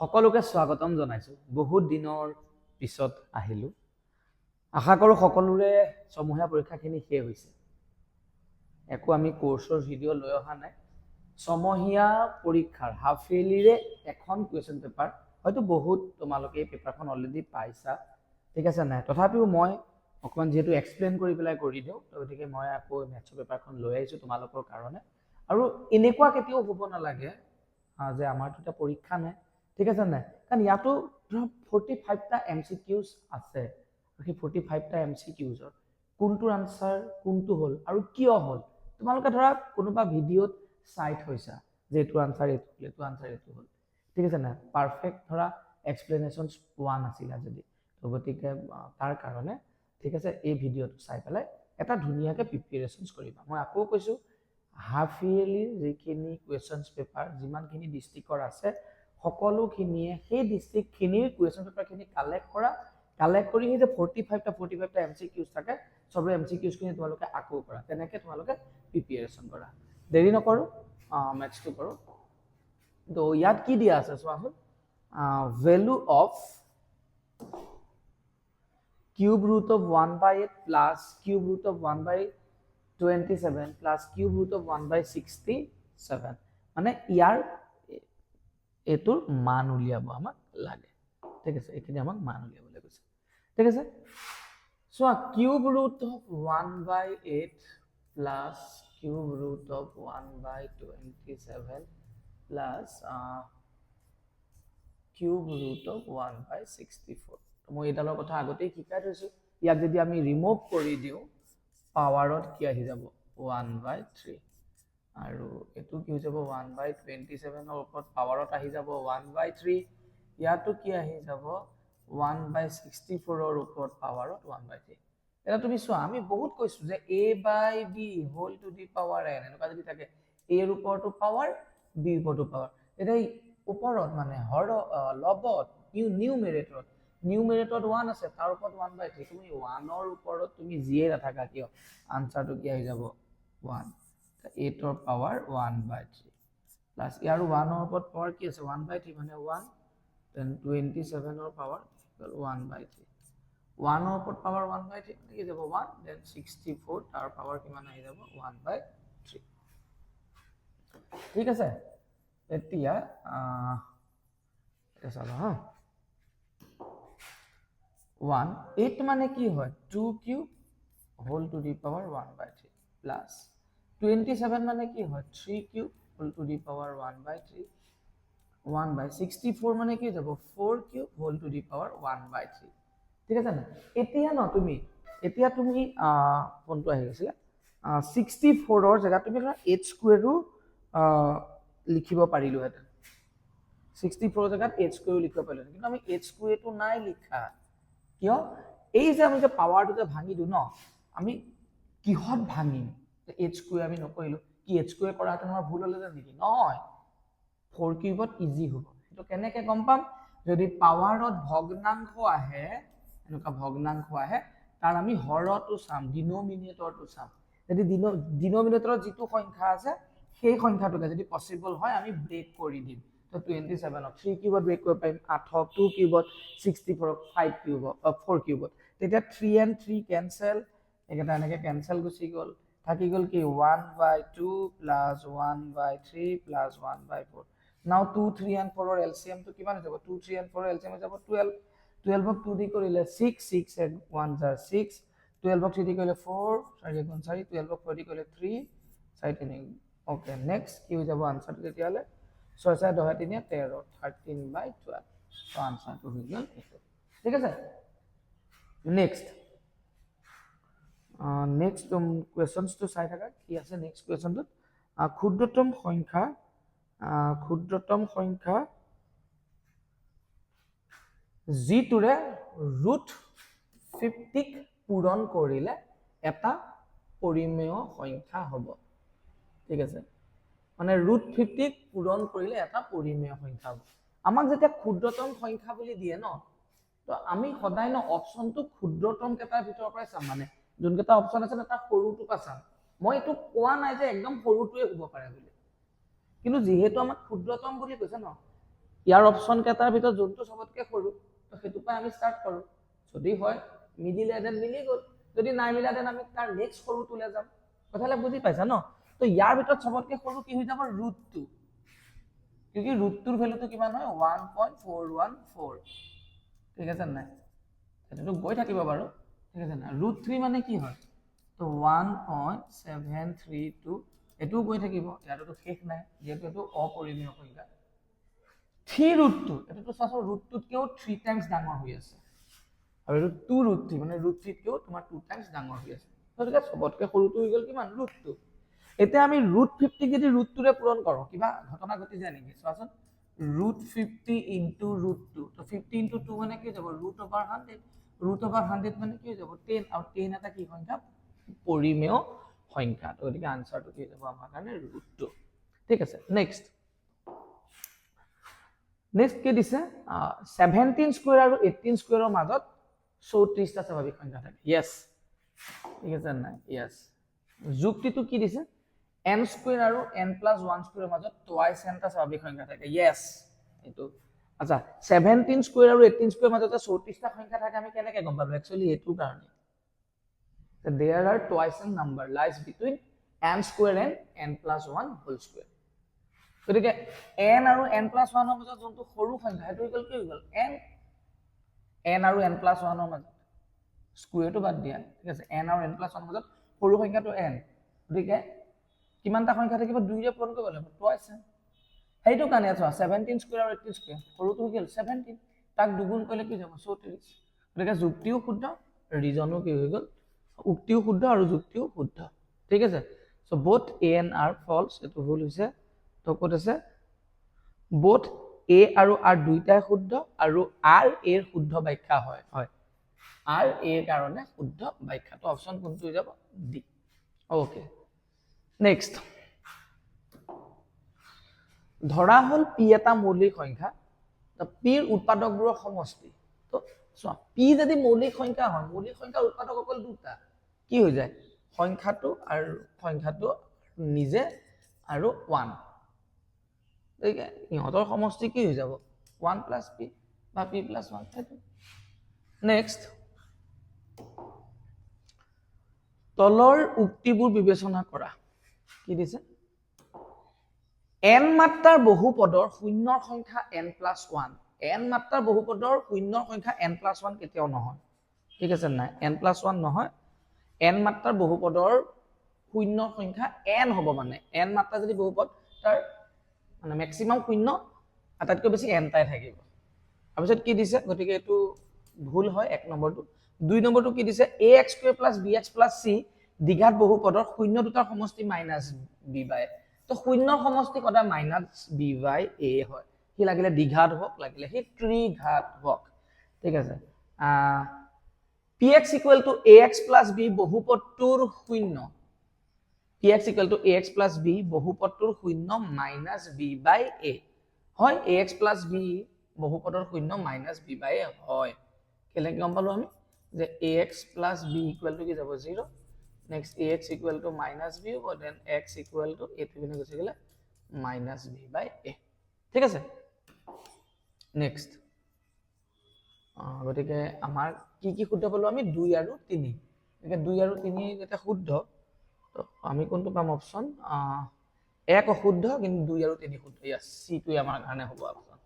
সকলোকে স্বাগতম জনাইছো বহুত দিনৰ পিছত আহিলো আশা কৰো সকলোৰে সমূহীয়া পৰীক্ষাখিনি শেষ হৈছে একো আমি কোৰ্সৰ ভিডিও লৈ অহা নাই সমূহীয়া পৰীক্ষাৰ হাফ ইয়াৰলিৰে এখন কোৱেশ্চন পেপাৰ হয়তো বহুত তোমালোকে এই পেপাৰখন অলৰেডি পাইছা ঠিক আছে নাই তথাপিও মই অকমান যেহেতু এক্সপ্লেইন কৰি পেলাই কৰি দিওঁ গতিকে মই আকৌ মেথছৰ পেপাৰখন লৈ আহিছো তোমালোকৰ কাৰণে আৰু এনেকুৱা কেতিয়াও হ'ব নালাগে যে আমাৰ দুটা পৰীক্ষা নাই ঠিক আছে নাই কাৰণ ইয়াতো 45টা এমসিকিউজ আছে সেই 45টা এমসিকিউজৰ কোনটোৰ আনসাৰ কোনটো হল আৰু কিয় হল তোমালোকে ধৰা কোনোবা ভিডিওত সাইট হৈছা যে এইটো আনসাৰ এইটো হল ঠিক আছে না পাৰফেক্ট ধৰা এক্সপ্লেনেশনস পোৱা নাছিলা যদি তো গতিকে তাৰ কাৰণে ঠিক আছে এই ভিডিওটো চাই পেলাই এটা ধুনীয়াকে প্ৰিপাৰেচনস কৰিবা মই আকৌ কৈছো হাফ ইয়াৰলি যিখিনি কোৱেশ্চনস পেপাৰ যিমানখিনি ডিস্ট্ৰিক্টৰ আছে সকলোখিনিয়ে সেই ডিস্ট্ৰিক্টখিনিৰ কোৱেশ্চন পেপাৰখিনি কালেক্ট কৰি সেই যে 45টা এমসিকিউজ থাকে সবৰে এমসিকিউজখিনি তোমালোকে আকৌ কৰা তেনেকে তোমালোকে প্ৰিপাৰেচন কৰা দেৰি নকৰো মেথছটো কৰো তো ইয়াত কি দিয়া আছে চোৱাচোন value of cube root of 1/8 plus cube root of 1/27 plus cube root of 1/67 মানে ইয়াৰ এটোৰ মান উলিয়াব আমাক লাগে ঠিক আছে এখিনি আমাক মান উলিয়াবলৈ কৈছে ঠিক আছে so cube root of 1/8 plus cube root of 1/27 plus cube root of 1/64 মই এটালৰ কথা আগতেই শিকাই থৈছো ইয়াক যদি আমি ৰিমুভ কৰি দিও পাৱাৰত কি আহি যাব 1/3 আৰু এটো কি হৈ যাব 1/27 ৰ ওপৰত পাৱাৰত আহি যাব 1/3 ইয়াতো কি আহি যাব 1/64 ৰ ওপৰত পাৱাৰত 1/3 এটা তুমি চোৱা আমি বহুত কৈছো যে a/b whole to the power n এনেকুৱা যদি থাকে a ৰ ওপৰতো পাৱাৰ b ৰ ওপৰতো পাৱাৰ এটা ওপৰত মানে হৰ লবত নিউমেৰেটৰত 1 আছে তাৰ ওপৰত 1/3 তুমি 1 ৰ ওপৰত তুমি জিয়ে নাথাকা কিয় আনসাৰটো কি আহি যাব 1 8 ৰ পাৱাৰ 1/3 প্লাস ইয়াৰ 1 ৰ ওপৰত পাৱাৰ কি আছে 1/3 মানে 1 then 27 ৰ পাৱাৰ 1/3 1 ৰ ওপৰত পাৱাৰ 1/3 মানে কি যাব 1 then 64 তাৰ পাৱাৰ কিমান আহি যাব 1/3 ঠিক আছে এতিয়া এটা চাবা হা 1 8 মানে কি হয় 2 cube whole to the power 1/3 plus 27 মানে কি হয় 3 cube whole to the power 1/3 1/64 মানে কি যাব 4 cube whole to the power 1/3 ঠিক আছে না এতিয়া তুমি কোনটো আহি গৈছিল 64 ৰ জায়গা তুমি ধৰা h স্কয়াৰও লিখিব পাৰিলো হেতেন 64 ৰ জায়গাত h স্কয়াৰ লিখিব পাৰিলো কিন্তু আমি h স্কয়াৰটো নাই লিখা কিয় এই যে আমি যে পাৱাৰটো যে ভাঙি দিও ন আমি কিহত ভাঙিম h স্কয়াৰ আমি নকৰিলো কি h স্কয়াৰ কৰাটো আমাৰ ভুল হলে নেকি নহয় 4 কিউবত ইজি হ'ব তো কেনেকে গম পাম যদি পাৱাৰত ভগ্নাংশ আহে এনেকা ভগ্নাংশ আহে তাৰ আমি হৰটো চাম ডিনোমিনেটৰটো চাম যদি ডিনোমিনেটৰত যিটো সংখ্যা আছে সেই সংখ্যাটোকে যদি পসিবল হয় আমি ব্ৰেক কৰি দিম তো 27 ক 3 কিউবত ব্ৰেক কৰিব পাৰিম 8 ক 2 কিউবত 64 ক 5 কিউবত 4 কিউবত তেতিয়া 3 and 3 কেনসেল এটা এনেকে কেনসেল গুচি গল থাকি গল কি 1/2 plus 1/3 plus 1/4 now 2 3 and 4 ৰ এলসিএম তো কিমান হ'ব 2 3 and 4 ৰ এলসিএম যাব 12 12 ক 2 দি কৰিলে 6 6 and 1 are 6 12 ক 3 দি কৰিলে 4 4 1 4 12 ক 4 দি কৰিলে 3 4 3 ওকে নেক্সট কি হৈ যাব আনসাৰটো তেতিয়া হলে 6 6 10 3 13 13/12 তো আনসাৰটো হৈ গল এইটো ঠিক আছে নেক্সট কোৱেশ্চনস তো চাই থাকা কি আছে নেক্সট কোৱেশ্চনটো ক্ষুদ্ৰতম সংখ্যা যিটোৰে ৰুট 50 ক পূৰণ কৰিলে এটা পৰিমেয় সংখ্যা হ'ব ঠিক আছে মানে ৰুট 50 ক পূৰণ কৰিলে এটা পৰিমেয় সংখ্যা হ'ব আমাক যেতিয়া ক্ষুদ্ৰতম সংখ্যা বুলি দিয়ে ন তো আমি সদায় ন অপচনটো ক্ষুদ্ৰতম কেটাৰ ভিতৰৰ পৰাই চাম মানে যোনকেইটা অপচন আছে না তাৰ সৰুটো পা চাম মই এইটো কোৱা নাই যে একদম সৰুটোৱে হ'ব পাৰে বুলি কিন্তু যেহেতু আমাক ক্ষুদ্ৰতম বুলি কৈছে ন ইয়াৰ অপশ্যন কেইটাৰ ভিতৰত যোনটো চবতকৈ সৰু তো সেইটো পৰা আমি ষ্টাৰ্ট কৰোঁ যদি হয় মিডিলে দেন মিলি গ'ল যদি নাই মিলা দেন আমি তাৰ নেক্সট সৰুটোলৈ যাম কথাবিলাক বুজি পাইছা ন তো ইয়াৰ ভিতৰত চবতকৈ সৰু কি হৈ যাব √2 क्योंकि √2 ভ্যালুটো কিমান হয় 1.414 ঠিক আছে নাই এটাটো গৈ থাকিব বাৰু ঠিক আছে না √3 মানে কি হয় তো 1.732 এটো গৈ থাকিব ইয়াৰটো শেষ নাই যেহেতু এটো অপৰিমেয় সংখ্যা 3√2 এটোটো চাচোন √2 কেও 3 টাইমছ ডাঙৰ হৈ আছে আৰু এটো 2√3 মানে √3 কেও তোমাৰ 2 টাইমছ ডাঙৰ হৈ আছে গতিকে সবতকৈ সৰুটো হৈ গ'ল কিমান √2 এতিয়া আমি √50 যদি √2 ৰে পূৰণ কৰো কিবা ঘটনা ঘটি যায় নেকি চাচোন √50 ইনটু √2 তো 50 ইনটু 2 মানে কি যাব √100 √100 মানে কি যাব 10 আৰু 10 এটা কি সংখ্যা পৰিমেয় সংখ্যা তো গতিকে আনসাৰটো কি যাব আমাৰ কাৰণে √2 ঠিক আছে নেক্সট কি দিছে 17 স্কয়াৰ আৰু 18 স্কয়াৰৰ মাজত 34 টা স্বাভাৱিক সংখ্যা থাকে ইয়েস ঠিক আছে না ইয়েস যুক্তিটো কি দিছে n স্কয়াৰ আৰু n + 1 স্কয়াৰৰ মাজত টুৱাইস n টা স্বাভাৱিক সংখ্যা থাকে ইয়েস এটো আচ্ছা 17 স্কয়াৰ আৰু 18 স্কয়াৰৰ মাজত 34 টা সংখ্যা থাকে আমি কেনেকৈ গম পাবো একচুয়ালি এটো কাৰণে there are twice n number lies between n square and n plus 1 whole square গতিকে n আৰু n plus 1 ৰ মাজত যোনটো সৰু সংখ্যা হেতু ইকুৱেল কি হৈ গল n আৰু n plus 1 ৰ মাজত স্কয়াৰটো বাদ দিয়া ঠিক আছে n আৰু n plus 1 ৰ মাজত সৰু সংখ্যাটো n গতিকে কিমানটা সংখ্যা থাকিব 2 ৰে পূৰণ কৰিব লাগিব টুৱাইস n হেইটো কাৰণে আছে 17 স্কয়াৰ আৰু 18 স্কয়াৰ সৰুটো কি হ'ল 17 তাক দুগুণ কৰিলে কি যাব 34 গতিকে যুক্তিও শুদ্ধ ৰিজনো কি হৈ গল উক্তিও শুদ্ধ আৰু যুক্তিও শুদ্ধ ঠিক আছে so both a and r false এটো ভুল হৈছে তো কত আছে both a আৰু r দুইটাই শুদ্ধ আৰু r a ৰ শুদ্ধ ব্যাখ্যা হয় হয় r a ৰ কাৰণে শুদ্ধ ব্যাখ্যা তো অপচন কোনটো হৈ যাব ডি ওকে নেক্সট ধৰা হল p এটা মৌলিক সংখ্যা তো p ৰ উৎপাদকবোৰৰ সমষ্টি তো চোৱা p যদি মৌলিক সংখ্যা হয় মৌলিক সংখ্যাৰ উৎপাদক অকল দুটা কি হৈ যায় সংখ্যাটো নিজে আৰু 1 ঠিক আছে ইহঁতৰ সমষ্টি কি হৈ যাব 1 + p বা p + 1 সেইটো নেক্সট তলৰ উক্তিবোৰ বিবেচনা কৰা কি দিছে n মাত্ৰাৰ বহুপদৰ শূন্যৰ সংখ্যা n + 1 n মাত্ৰাৰ বহুপদৰ শূন্যৰ সংখ্যা n + 1 কেতিয়াও নহয় ঠিক আছে নাই n + 1 নহয় n মাত্ৰাৰ বহুপদৰ শূন্যৰ সংখ্যা n হ'ব মানে n মাত্ৰা যদি বহুপদ তাৰ মানে ম্যাক্সিমাম শূন্য আটাইতকৈ বেছি n টাই থাকিব তাৰপিছত কি দিছে গতিকে এটো ভুল হয় এক নম্বৰটো দুই নম্বৰটো কি দিছে ax² + bx + c দ্বিঘাত বহুপদৰ শূন্য দুটাৰ সমষ্টি -b/a তো শূন্যৰ সমষ্টি কদা -b/a হয় কি লাগিলে দ্বিঘাত হোক লাগিলে হি ত্ৰিঘাত হোক ঠিক আছে px = ax + b বহুপদটোৰ শূন্য px = ax + b বহুপদটোৰ শূন্য -b/a হয় ax + b বহুপদৰ শূন্য -b/a হয় কেলে গম পালো আমি যে ax + b = কি যাব 0 নেক্সট ax = -b হ'ব দেন x = এটো বিনে গুছি গলে -b/a ঠিক আছে নেক্সট গতিকে আমাৰ কি শুদ্ধ পালো আমি 2 আৰু 3 গতিকে 2 আৰু 3 যেটা শুদ্ধ তো আমি কোনটো পাম অপচন এক অশুদ্ধ কিন্তু 2 আৰু 3 শুদ্ধ ইয়াস সি টো আমাৰ কাৰণে হ'ব option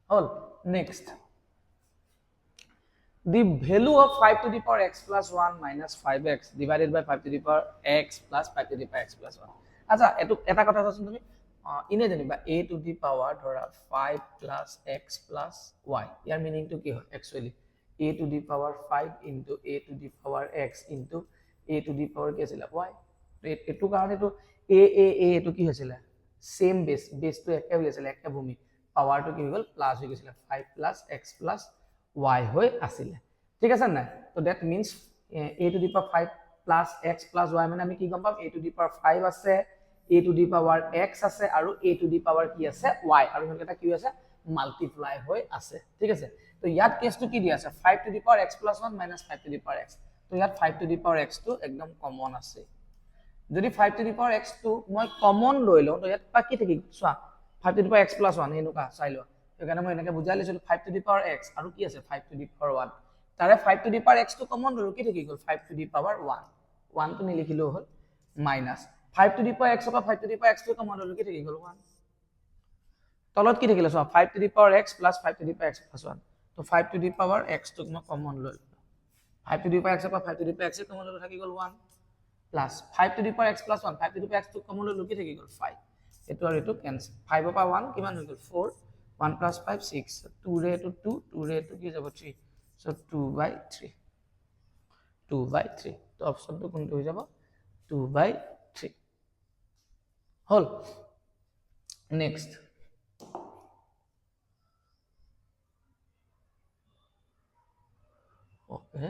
hall next the value of 5 to the power x plus 1 minus 5x divided by 5 to the power x plus 5 to the power x plus 1 আচ্ছা এটো এটা কথা চাচোন তুমি ইনে জানিবা a to the power ধৰা 5 plus x plus y ইয়াৰ meaning টো কি হয় actually a to the power 5 into a to the power x into a to the power কি আছিল y এটো কাৰণে তো a এটো কি হৈছিল সেম বেস তো একে হৈ আছিল একে ভূমি পাৱাৰ টো কি হৈ গল প্লাস হৈ গৈছিল 5 plus x plus y হৈ আছিল ঠিক আছে না তো that means a to the power 5 plus x plus y মানে আমি কি গম পাম a to the power 5 আছে a to the power x আছে আৰু a to the power কি আছে y আৰু এটা কি আছে মাল্টিপ্লাই হৈ আছে ঠিক আছে তো ইয়াত কেছটো কি দি আছে 5 to the power x plus 1 minus 5 to the power x তো ইয়াত 5 to the power x টো একদম কমন আছে যদি 5 to the power x টো মই কমন লৈ লওঁ তো ইয়াত কি থাকি চোৱা 5 to the power x plus 1 এনেকুৱা চাই লোৱা সেইকাৰণে মই এনেকৈ বুজাই লৈছিলোঁ 5 to the power x আৰু কি আছে 5 to the power 1 তাৰে 5 to the power x টো কমন ললো কি থাকি গ'ল 5 to the power 1 টো নিলিখিলেও হ'ল minus 5 to the power x পৰা 5 to the power x টো কমন ললো কি থাকি গ'ল 1 তলত কি থাকিলে চোৱা 5 to the power x plus 5 to the power x plus 1 তো 5 to the power x টোক মই কমন লৈ 5 to the power x পৰা 5 to the power x common ললো থাকি গ'ল 1 plus 5 to the power x plus 1 5 to the power x টোক common ললো কি থাকি গ'ল 5 এটো আৰু এটো কেনসেল 5 পৰা 1 কিমান হৈ গ'ল 4 1 plus 5 6 2 ৰে এটো 2 2 ৰে এটো কি যাব 3 so 2/3 2/3 তো অপশনটো কোনটো হৈ যাব 2/3 হল নেক্সট ওকে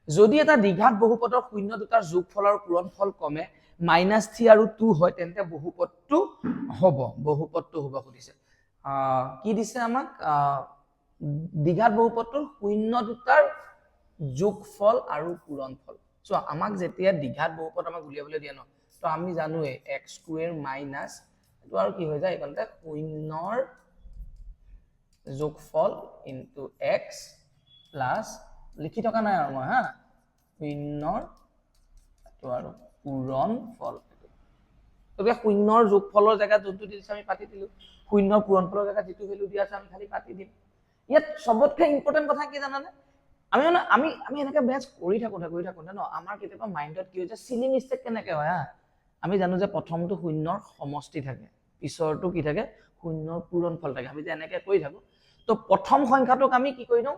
যদি এটা দ্বিঘাত বহুপদৰ শূন্য দুটাৰ যোগফল আৰু পূৰণফল কমে -3 আৰু 2 হয় তেন্তে বহুপদটো হ'ব সুধিছে কি দিছে আমাক দ্বিঘাত বহুপদৰ শূন্য দুটাৰ যোগফল আৰু পূৰণফল সো আমাক যেতিয়া দ্বিঘাত বহুপদ আমাক উলিয়াবলৈ দিয়া ন তো আমি জানোৱে x² মাইনাস এটো আৰু কি হৈ যায় এখনতে শূন্যৰ যোগফল ইনটু x প্লাস লিখি থকা নাই আৰু মই হা শূন্যৰ এটো আৰু পূৰণফল তো শূন্যৰ যোগফলৰ জায়গাত যোনটো দিছে আমি পাতি দিলো শূন্যৰ পূৰণফলৰ জায়গাত যেটো ভ্যালু দিয়া আছে আমি খালি পাতি দিম ইয়াত সবতকৈ ইম্পৰ্টেন্ট কথা কি জানানে আমি এনেকৈ বেচ কৰি থাকোঁ ন আমাৰ কেতিয়াবা মাইন্ডত কি হৈছে সিলি মিস্টেক কেনেকৈ হয় হা আমি জানো যে প্ৰথমটো শূন্যৰ সমষ্টি থাকে পিছৰটো কি থাকে শূন্যৰ পূৰণফল থাকে আমি যে এনেকৈ কৰি থাকো তো প্ৰথম সংখ্যাটোক আমি কি কৰি লওঁ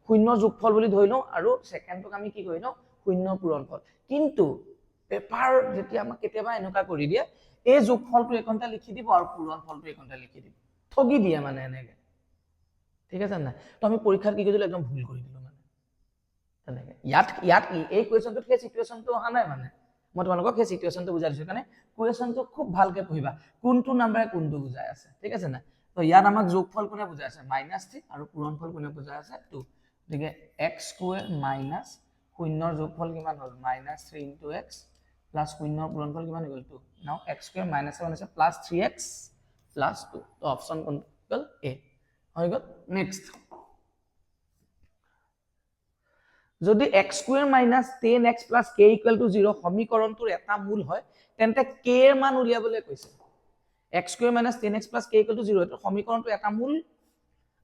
শূন্যৰ যোগফল বুলি ধৰি লওঁ আৰু সেকেন্ডটোক আমি কি কৰি লওঁ শূন্যৰ পূৰণফল কিন্তু পেপাৰ যেতিয়া আমাক কেতিয়াবা এনেকুৱা কৰি দিয়ে এই যোগফলটো এইকণতে লিখি দিব আৰু পূৰণফলটো এইকণতে লিখি দিব ঠগি দিয়ে মানে এনেকৈ ঠিক আছে না তো আমি পৰীক্ষাত কি কৰিলো একদম ভুল কৰি দিলো মানে তেনেকৈ ইয়াত এই কুৱেশ্যনটোত সেই সিচুৱেশ্যনটো অহা নাই মানে মই তোমালোকক সেই সিচুৱেশ্যনটো বুজাই দিছো কাৰণে কুৱেশ্যনটো খুব ভালকৈ পঢ়িবা কোনটো নাম্বাৰে কোনটো বুজাই আছে ঠিক আছে না তো ইয়াত আমাক যোগফল কোনে বুজাই আছে -3 আৰু পূৰণফল কোনে বুজাই আছে 2 গতিকে x² মাইনাস শূন্যৰ যোগফল কিমান হ'ল -3 into x প্লাস শূন্যৰ পূৰণফল কিমান হৈ গ'ল 2 নাও x² মাইনাস 1 আছে প্লাস 3x প্লাস 2 তো অপশন কোন গ'ল a হৈ গ'ল নেক্সট যদি x² minus 10x plus k equal to 0 সমীকৰণটোৰ এটা মূল হয় তেন্তে k এর মান উলিয়াবলৈ কৈছে x² minus 10x plus k equal to 0 এটো সমীকৰণটোৰ এটা মূল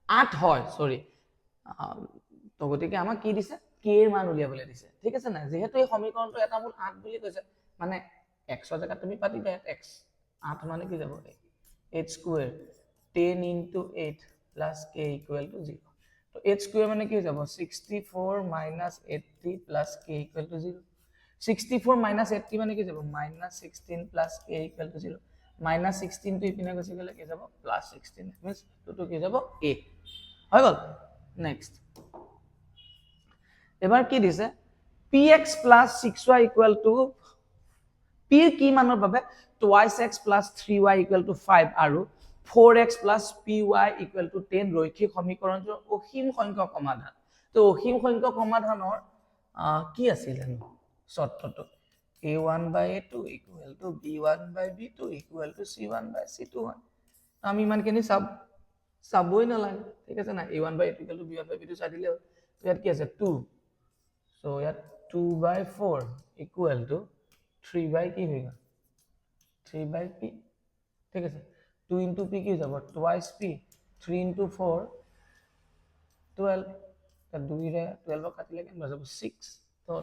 8 হয় সরি তো গতিকে আমাক কি দিছে k এর মান উলিয়াবলৈ দিছে ঠিক আছে না যেহেতু এই সমীকৰণটো এটা মূল 8 বুলি কৈছে মানে x ৰ জায়গাত তুমি পাতি দিয়া x 8 মানে কি যাব h² 10 into 8 plus k equal to 0 तो h² মানে কি যাব 64 minus 80 plus k equal to 0 64 minus 80 মানে কি যাব -16 plus k equal to 0 -16 to ইপিনে গৈছে গলে কি যাব +16 means তো কি যাব a হৈ গল নেক্সট এবাৰ কি দিছে px plus 6y equal to p কি মানৰ বাবে twice x plus 3y equal to 5 আৰু 4x plus py equal to 10 ৰৈখিক সমীকৰণটোৰ অসীম সংখ্যক সমাধান তো অসীম সংখ্যক সমাধানৰ কি আছিল জানো শৰ্তটো a1/a2 equal to b1/b2 equal to c1/c2 আমি ইমানখিনি চাবই নালাগে ঠিক আছে না a1/a2 equal to b1/b2 চাই দিলে তো ইয়াত কি আছে 2 so ইয়াত 2/4 equal to 3 কি হৈ গ'ল 3/p ঠিক আছে 2 into p কি যাব twice p 3 into 4 12 তা 2 ৰে 12 কাটিলে কিমান যাব 6 তো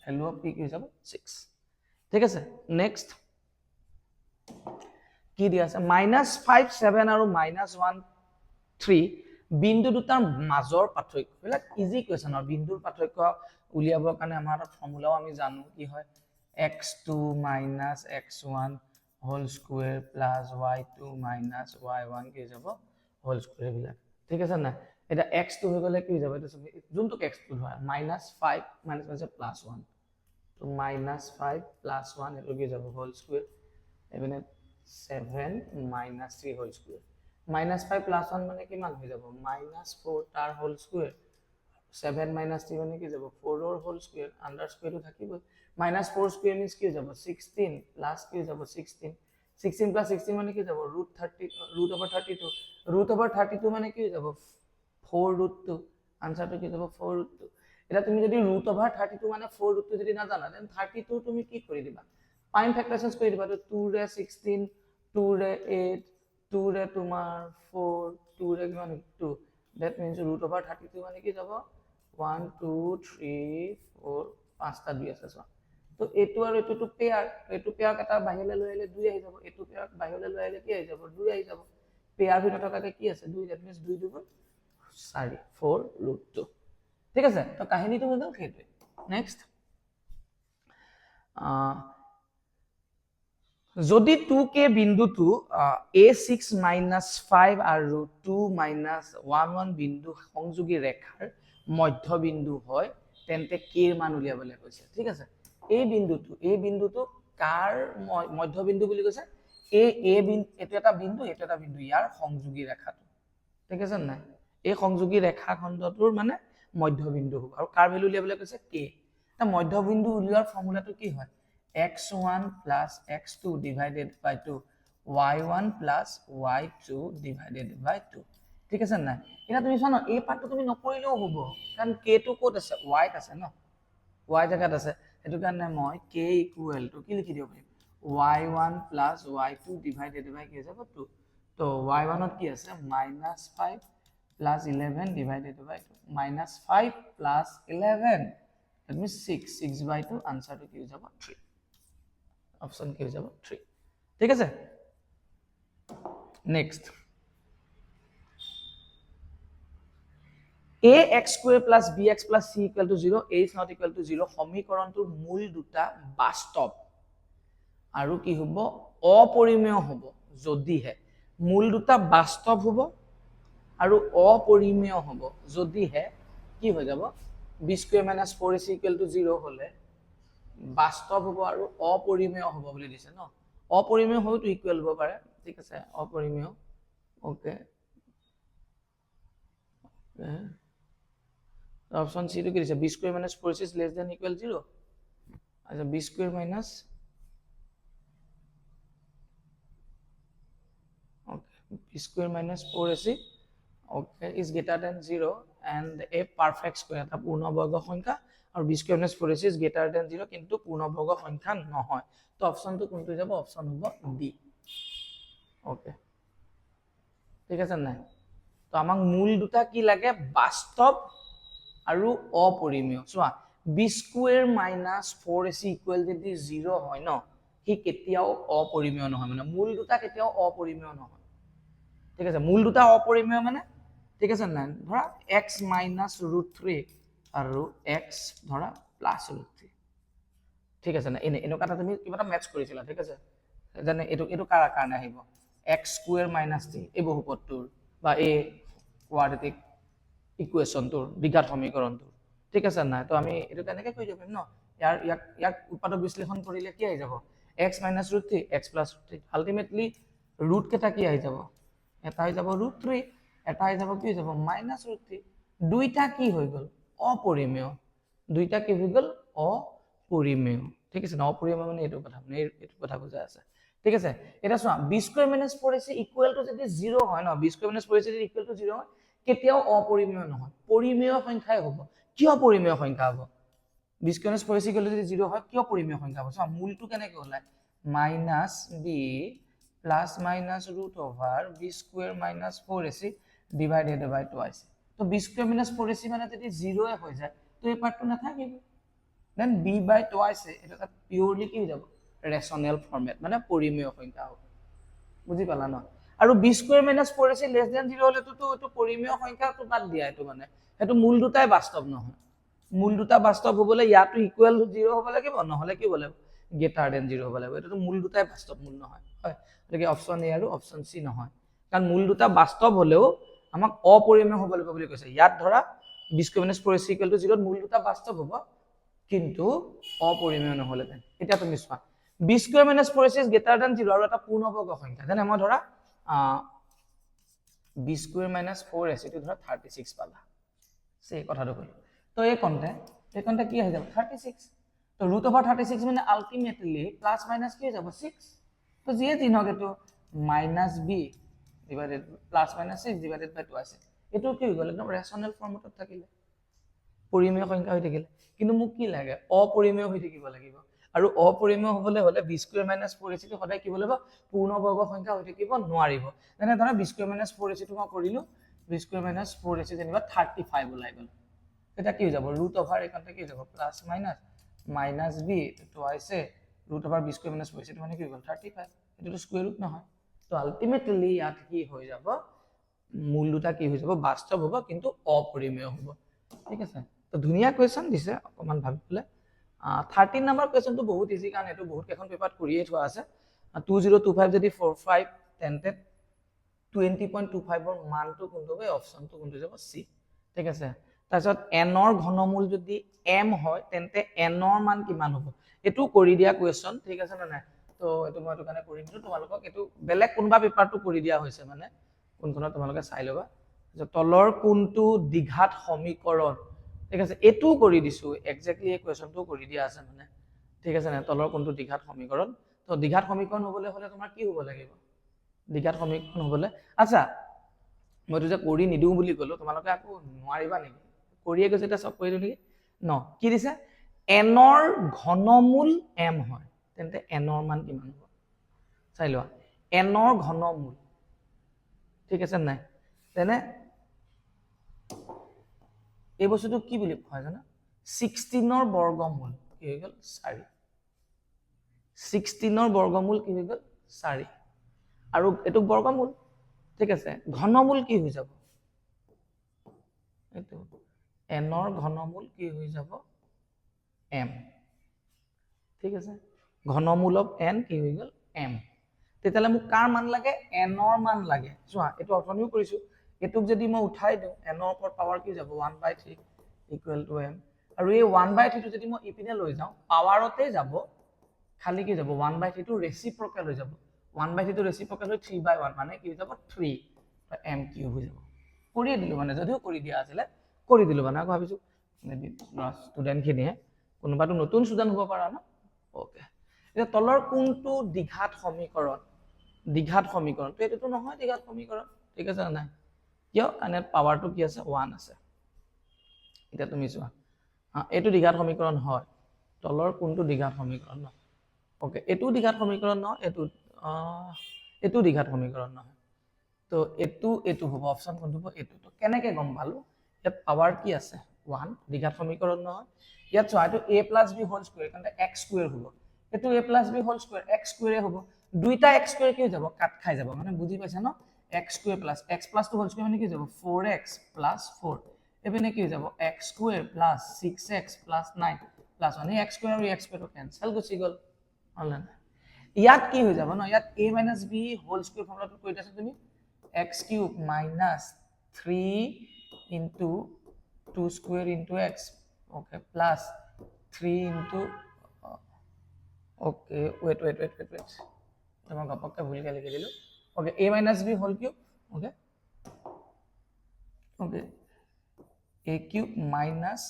ভ্যালু অফ p কি যাব 6 ঠিক আছে নেক্সট কি দিয়া আছে -5 7 আৰু -1 3 বিন্দু দুটাৰ মাজৰ পাৰ্থক্যবিলাক ইজি কুৱেশ্যন আৰু বিন্দুৰ পাৰ্থক্য উলিয়াবৰ কাৰণে আমাৰ ফৰ্মুলাও আমি জানো কি হয় x2 minus x1 whole square plus y2 minus y1 কি যাব whole square বিলাক ঠিক আছে না এটা x2 হৈ গলে কি হৈ যাব এটা যোনটো x2 হয় -5 minus +1 তো -5 +1 এটো কি যাব whole square এবেনে 7 minus 3 whole square -5 +1 মানে কিমান হৈ যাব -4 তাৰ whole square 7 minus 3 মানে কি যাব 4 ৰ whole square under square টো থাকিব -4 square means কি যাব 16 plus কি যাব 16 16 প্লাস 16 মানে কি যাব √32 √32 মানে কি যাব 4√2 আনসারটো কি যাব 4√2 এটা তুমি যদি √32 মানে 4√2 যদি না জানা দেন 32 তুমি কি কৰি দিবা পাইম ফ্যাক্টৰাইজেশন কৰি দিবা তো 2 ৰে 16 2 ৰে 8 2 ৰে তোমাৰ 4 2 ৰে কিমান 2 দ্যাট মিন্স √32 মানে কি যাব 1 2 3 4 পাঁচটা 2 আছে চোৱা তো এইটো আৰু এইটো পেয়াৰ এটা বাহিৰলৈ লৈ আহিলে 2 আহি যাব এইটো পেয়াৰ বাহিৰলৈ লৈ আহিলে কি আহি যাব 2 আহি যাব পেয়াৰ ভিতৰত থকাকে কি আছে 2 দ্যাট মিন্স 2 2 4 4√2 ঠিক আছে তো কাহিনীটো বুঝাম সেইটোৱে নেক্সট যদি 2k বিন্দুটো a6 - 5 আৰু 2 - 1 বিন্দু সংযোগী ৰেখাৰ মধ্যবিন্দু হয় তেন্তে k এৰ মান উলিয়াবলৈ কৈছে ঠিক আছে এই বিন্দুটো কাৰ মধ্যবিন্দু বুলি কৈছে এ বিন্দু এটো এটা বিন্দু ইয়াৰ সংযোগী ৰেখাটো ঠিক আছে নাই এই সংযোগী ৰেখাখণ্ডটোৰ মানে মধ্যবিন্দু হ'ব আৰু কাৰ ভ্যালু উলিয়াবলৈ কৈছে k তা মধ্যবিন্দু উলিওৱাৰ ফৰ্মুলাটো কি হয় x1 plus x2 divided by 2 y1 plus y2 divided by 2 ঠিক আছে না এটা তুমি জানো এই পার্টটো তুমি নকৰিলেও হ'ব কাৰণ k টো ক'ত আছে y ত আছে ন y জায়গাত আছে এটো কাৰণে মই k ইকুৱেল টু কি লিখি দিব পাৰিম y1 plus y2 divided by কি যাব 2 তো y1 ত কি আছে -5 plus 11 divided by 2 -5 plus 11 that means 6 by 2 answer to কি হৈ যাব 3 অপশন কি হৈ যাব 3 ঠিক আছে next ax² plus bx plus c equal to 0 a is not equal to 0 সমীকৰণটোৰ মূল দুটা বাস্তৱ আৰু কি হ'ব অপৰিমেয় হ'ব যদিহে মূল দুটা বাস্তৱ হ'ব আৰু অপৰিমেয় হ'ব যদিহে কি হৈ যাব b² - 4ac equal to 0 হলে বাস্তৱ হ'ব আৰু অপৰিমেয় হ'ব বুলি দিছে ন অপৰিমেয় হয়তো ইকুৱেল হ'ব পাৰে ঠিক আছে অপৰিমেয় ওকে অপশন সি টো কি দিছে b² - 4ac is less than equal 0 আচ্ছা b² minus b² minus 4ac okay is greater than 0 and a perfect square এটা পূৰ্ণবৰ্গ সংখ্যা আৰু b² minus 4ac is greater than 0 কিন্তু পূৰ্ণবৰ্গ সংখ্যা নহয় তো অপশনটো কোনটো যাব অপশন হ'ব ডি ওকে ঠিক আছে নাই তো আমাক মূল দুটা কি লাগে বাস্তৱ আৰু অপৰিমেয় চোৱা b² - 4ac equal যদি 0 হয় ন হি কেতিয়াও অপৰিমেয় নহয় মানে মূল দুটা কেতিয়াও অপৰিমেয় নহয় ঠিক আছে মূল দুটা অপৰিমেয় মানে ঠিক আছে নাই ধৰা x - √3 আৰু x ধৰা +√3 ঠিক আছে না এনেকুৱা এটা তুমি কিবা এটা মেটচ কৰিছিলা ঠিক আছে জানে এটো কাৰ কাৰণে আহিব x² - 3 এই বহুপদটোৰ বা এই কোৱাড্ৰেটিক ইকুৱেশ্যনটোৰ দ্বিঘাত সমীকৰণটোৰ ঠিক আছে নাই তো আমি এটো তেনেকৈ কৰি দিব পাৰিম ন ইয়াক উৎপাদক বিশ্লেষণ কৰিলে কি আহি যাব x - √3 x + 3 আলটিমেটলি ৰুট কেটা কি আহি যাব এটা আহি যাব √3 এটা আহি যাব কি যাব -√3 দুইটা কি হৈ গল অপৰিমেয় দুইটা কি হৈ গল অপৰিমেয় ঠিক আছে না অপৰিমেয় মানে এইটো কথা বুজা আছে ঠিক আছে এটা চোৱা b² - 4ac ইকুৱেল টু যদি 0 হয় ন b² - 4ac ইকুৱেল টু 0 হয় কেতিয়াও অপৰিমেয় নহয় পৰিমেয় সংখ্যাই হ'ব কিয় পৰিমেয় সংখ্যা হ'ব b² - 4ac ইকুৱেল টু যদি 0 হয় কিয় পৰিমেয় সংখ্যা হ'ব চোৱা মূলটো কেনেকৈ ওলাই -b plus minus root over b² - 4ac divided by twice তো b² - 4ac মানে যদি 0 হৈ যায় তো এই পার্টটো নাথাকিব দেন b by twice এটা এটা পিওরলি কি হৈ যাব ৰেচনেল ফৰ্মেট মানে পৰিমেয় সংখ্যা হ'ব বুজি পালা ন আৰু b² - 4ac less than 0 হলে তো এটো পৰিমেয় সংখ্যাটো বাদ দিয়া এটো মানে এটো মূল দুটাই বাস্তৱ নহয় মূল দুটা বাস্তৱ হ'বলৈ ইয়াটো ইকুৱেল 0 হ'ব লাগিব নহলে কি হ'ব লাগিব গ্ৰেটাৰ দেন 0 হ'ব লাগিব এটো মূল দুটাই বাস্তৱ মূল নহয় হয় গতিকে অপশন এ আৰু অপশন সি নহয় কাৰণ মূল দুটা বাস্তৱ হলেও আমাক অপৰিমেয় হ'ব লাগিব বুলি কৈছে ইয়াত ধৰা b² - 4ac = 0 মূল দুটা বাস্তৱ হ'ব কিন্তু অপৰিমেয় নহলে এটা তুমি চোৱা b² - 4ac is greater than 0 আৰু এটা পূৰ্ণবৰ্গ সংখ্যা যেনে মই ধৰা b² - 4ac টো ধৰা 36 পালা সেই কথাটো কলো তো এই কন্তে কি হৈ যাব 36 তো √36 মানে আলটিমেটলি প্লাস মাইনাস কি হৈ যাব 6 তো যিয়ে যি নহওক এইটো minus B divided plus minus 6 divided by 2 আছে এইটো কি হৈ গ'ল একদম ৰেচনেল ফৰ্মত থাকিলে পৰিমেয় সংখ্যা হৈ থাকিলে কিন্তু মোক কি লাগে অপৰিমেয় হৈ থাকিব লাগিব আৰু অপৰিমেয় হ'বলৈ হ'লে বি স্কুৱেৰ মাইনাছ 4ac টো সদায় কি হ'ব লাগিব পূৰ্ণবৰ্গ সংখ্যা হৈ থাকিব নোৱাৰিব যেনে ধৰা বি স্কুৱেৰ মাইনাছ 4ac টো মই কৰিলো বি স্কুৱেৰ মাইনাছ 4ac যেনিবা 35 ওলাই গ'ল এটা কি হৈ যাব ৰুট অভাৰ একাউণ্টে কি হৈ যাব plus minus minus b twice a root over b square minus 4ac টো মানে কি হৈ গ'ল 35 এটোটো স্কুৱেৰ ৰুট নহয় তো আলটিমেটলি ইয়াত কি হৈ যাব মূল দুটা কি হৈ যাব বাস্তৱ হ'ব কিন্তু অপৰিমেয় হ'ব ঠিক আছে তো ধুনীয়া কুৱেশ্যন দিছে অকমান ভাবিলে 13 নম্বৰ কুৱেশ্যনটো বহুত ইজি কাৰণ এটো বহুত কেখন পেপাৰত কৰিয়ে থোৱা আছে 2025 যদি 45 তেন্তে 20.25 ৰ মানটো কোনটো হবে অপচনটো কোনটো যাব সি ঠিক আছে তাৰপিছত n ৰ ঘনমূল যদি m হয় তেন্তে n ৰ মান কিমান হ'ব এটো কৰি দিয়া কুৱেশ্যন ঠিক আছে না নাই তো এটো মই কাৰণে কৰি দিলো তোমালোকক এটো বেলেগ কোনবা পেপাৰটো কৰি দিয়া হৈছে মানে কোনখনত তোমালোকে চাই লবা যে তলৰ কোনটো দ্বিঘাত সমীকৰণ ঠিক আছে এটো কৰি দিছো এক্স্যাক্টলি এই কুৱেশ্যনটো কৰি দিয়া আছে মানে ঠিক আছে না তলৰ কোনটো দ্বিঘাত সমীকৰণ তো দ্বিঘাত সমীকৰণ হ'বলৈ হলে তোমাৰ কি হ'ব লাগিব দ্বিঘাত সমীকৰণ হ'বলৈ আচ্ছা মই যে কৰি নিদিও বুলি কলো তোমালোকে আকৌ নোৱাৰিবা নেকি কৰিয়ে গৈছে এটা সব কৰি দিও নেকি ন কি দিছে n ৰ ঘনমূল m হয় তেন্তে n ৰ মান কিমান হ'ব চাই লোৱা n ৰ ঘনমূল ঠিক আছে নাই তেনে এই বস্তুটো কি বুলি কোৱা জানা 16 ৰ বৰ্গমূল কি হৈ গ'ল 4 16 ৰ বৰ্গমূল কি হৈ গ'ল 4 আৰু এটো বৰ্গমূল ঠিক আছে ঘনমূল কি হৈ যাব এটো n ৰ ঘনমূল কি হৈ যাব m ঠিক আছে ঘনমূল অফ n কি হৈ গ'ল m তেতিয়ালে মোক কাৰ মান লাগে n ৰ মান লাগে চোৱা এটো অপচনিও কৰিছো এটুক যদি মই উঠাই দিও n ৰ ওপৰত পাৱাৰ কি যাব 1/3 ইকুৱেল টু m আৰু এই 1/3 টো যদি মই ইপিনে লৈ যাও পাৱাৰতে যাব খালি কি যাব 1/3 টো ৰেচিপ্ৰকেল হৈ যাব 1/3 টো ৰেচিপ্ৰকেল হৈ 3/1 মানে কি হৈ যাব 3 m কিউব হৈ যাব কৰি দিলো মানে যদিও কৰি দিয়া আছিল কৰি দিলো মানে আকৌ ভাবিছো ষ্টুডেন্ট খিনিয়ে কোনোবাটো নতুন ষ্টুডেন্ট হ'ব পাৰা না ওকে এটা তলৰ কোনটো দ্বিঘাত সমীকৰণ তো এটোটো নহয় দ্বিঘাত সমীকৰণ ঠিক আছে না নাই কিয় কাৰণ পাৱাৰটো কি আছে 1 আছে এটা তুমি চোৱা এটো দ্বিঘাত সমীকৰণ হয় তলৰ কোনটো দ্বিঘাত সমীকৰণ ন ওকে এটো দ্বিঘাত সমীকৰণ ন এটো দ্বিঘাত সমীকৰণ নহয় তো এটো হ'ব অপচন কোনটো হ'ব এটো তো কেনেকে গম পালো ইয়াত পাৱাৰ কি আছে 1 দ্বিঘাত সমীকৰণ নহয় ইয়াত চোৱা এটো a + b হোল স্কয়াৰ কাৰণ x স্কয়াৰ হ'ব এটো a + b whole square x square হ'ব দুইটা x স্কয়াৰ কি হৈ যাব কাট খাই যাব মানে বুজি পাইছা ন x square plus x plus two whole square মানে কি হৈ যাব 4x + 4 এপিনে কি হৈ যাব x square plus 6x plus 9 plus 1 x square আৰু x স্কয়াৰ কেনসেল গুচি গ'ল অনলাইন ইয়াত কি হৈ যাব ন ইয়াত a - b হোল স্কয়াৰ ফৰ্মুলাটো কৈ দিছা তুমি x³ - 3 into 2 square into x okay plus 3 into okay wait मैं गपक्का भूल के लिख दिलो okay a - b whole cube okay a³ minus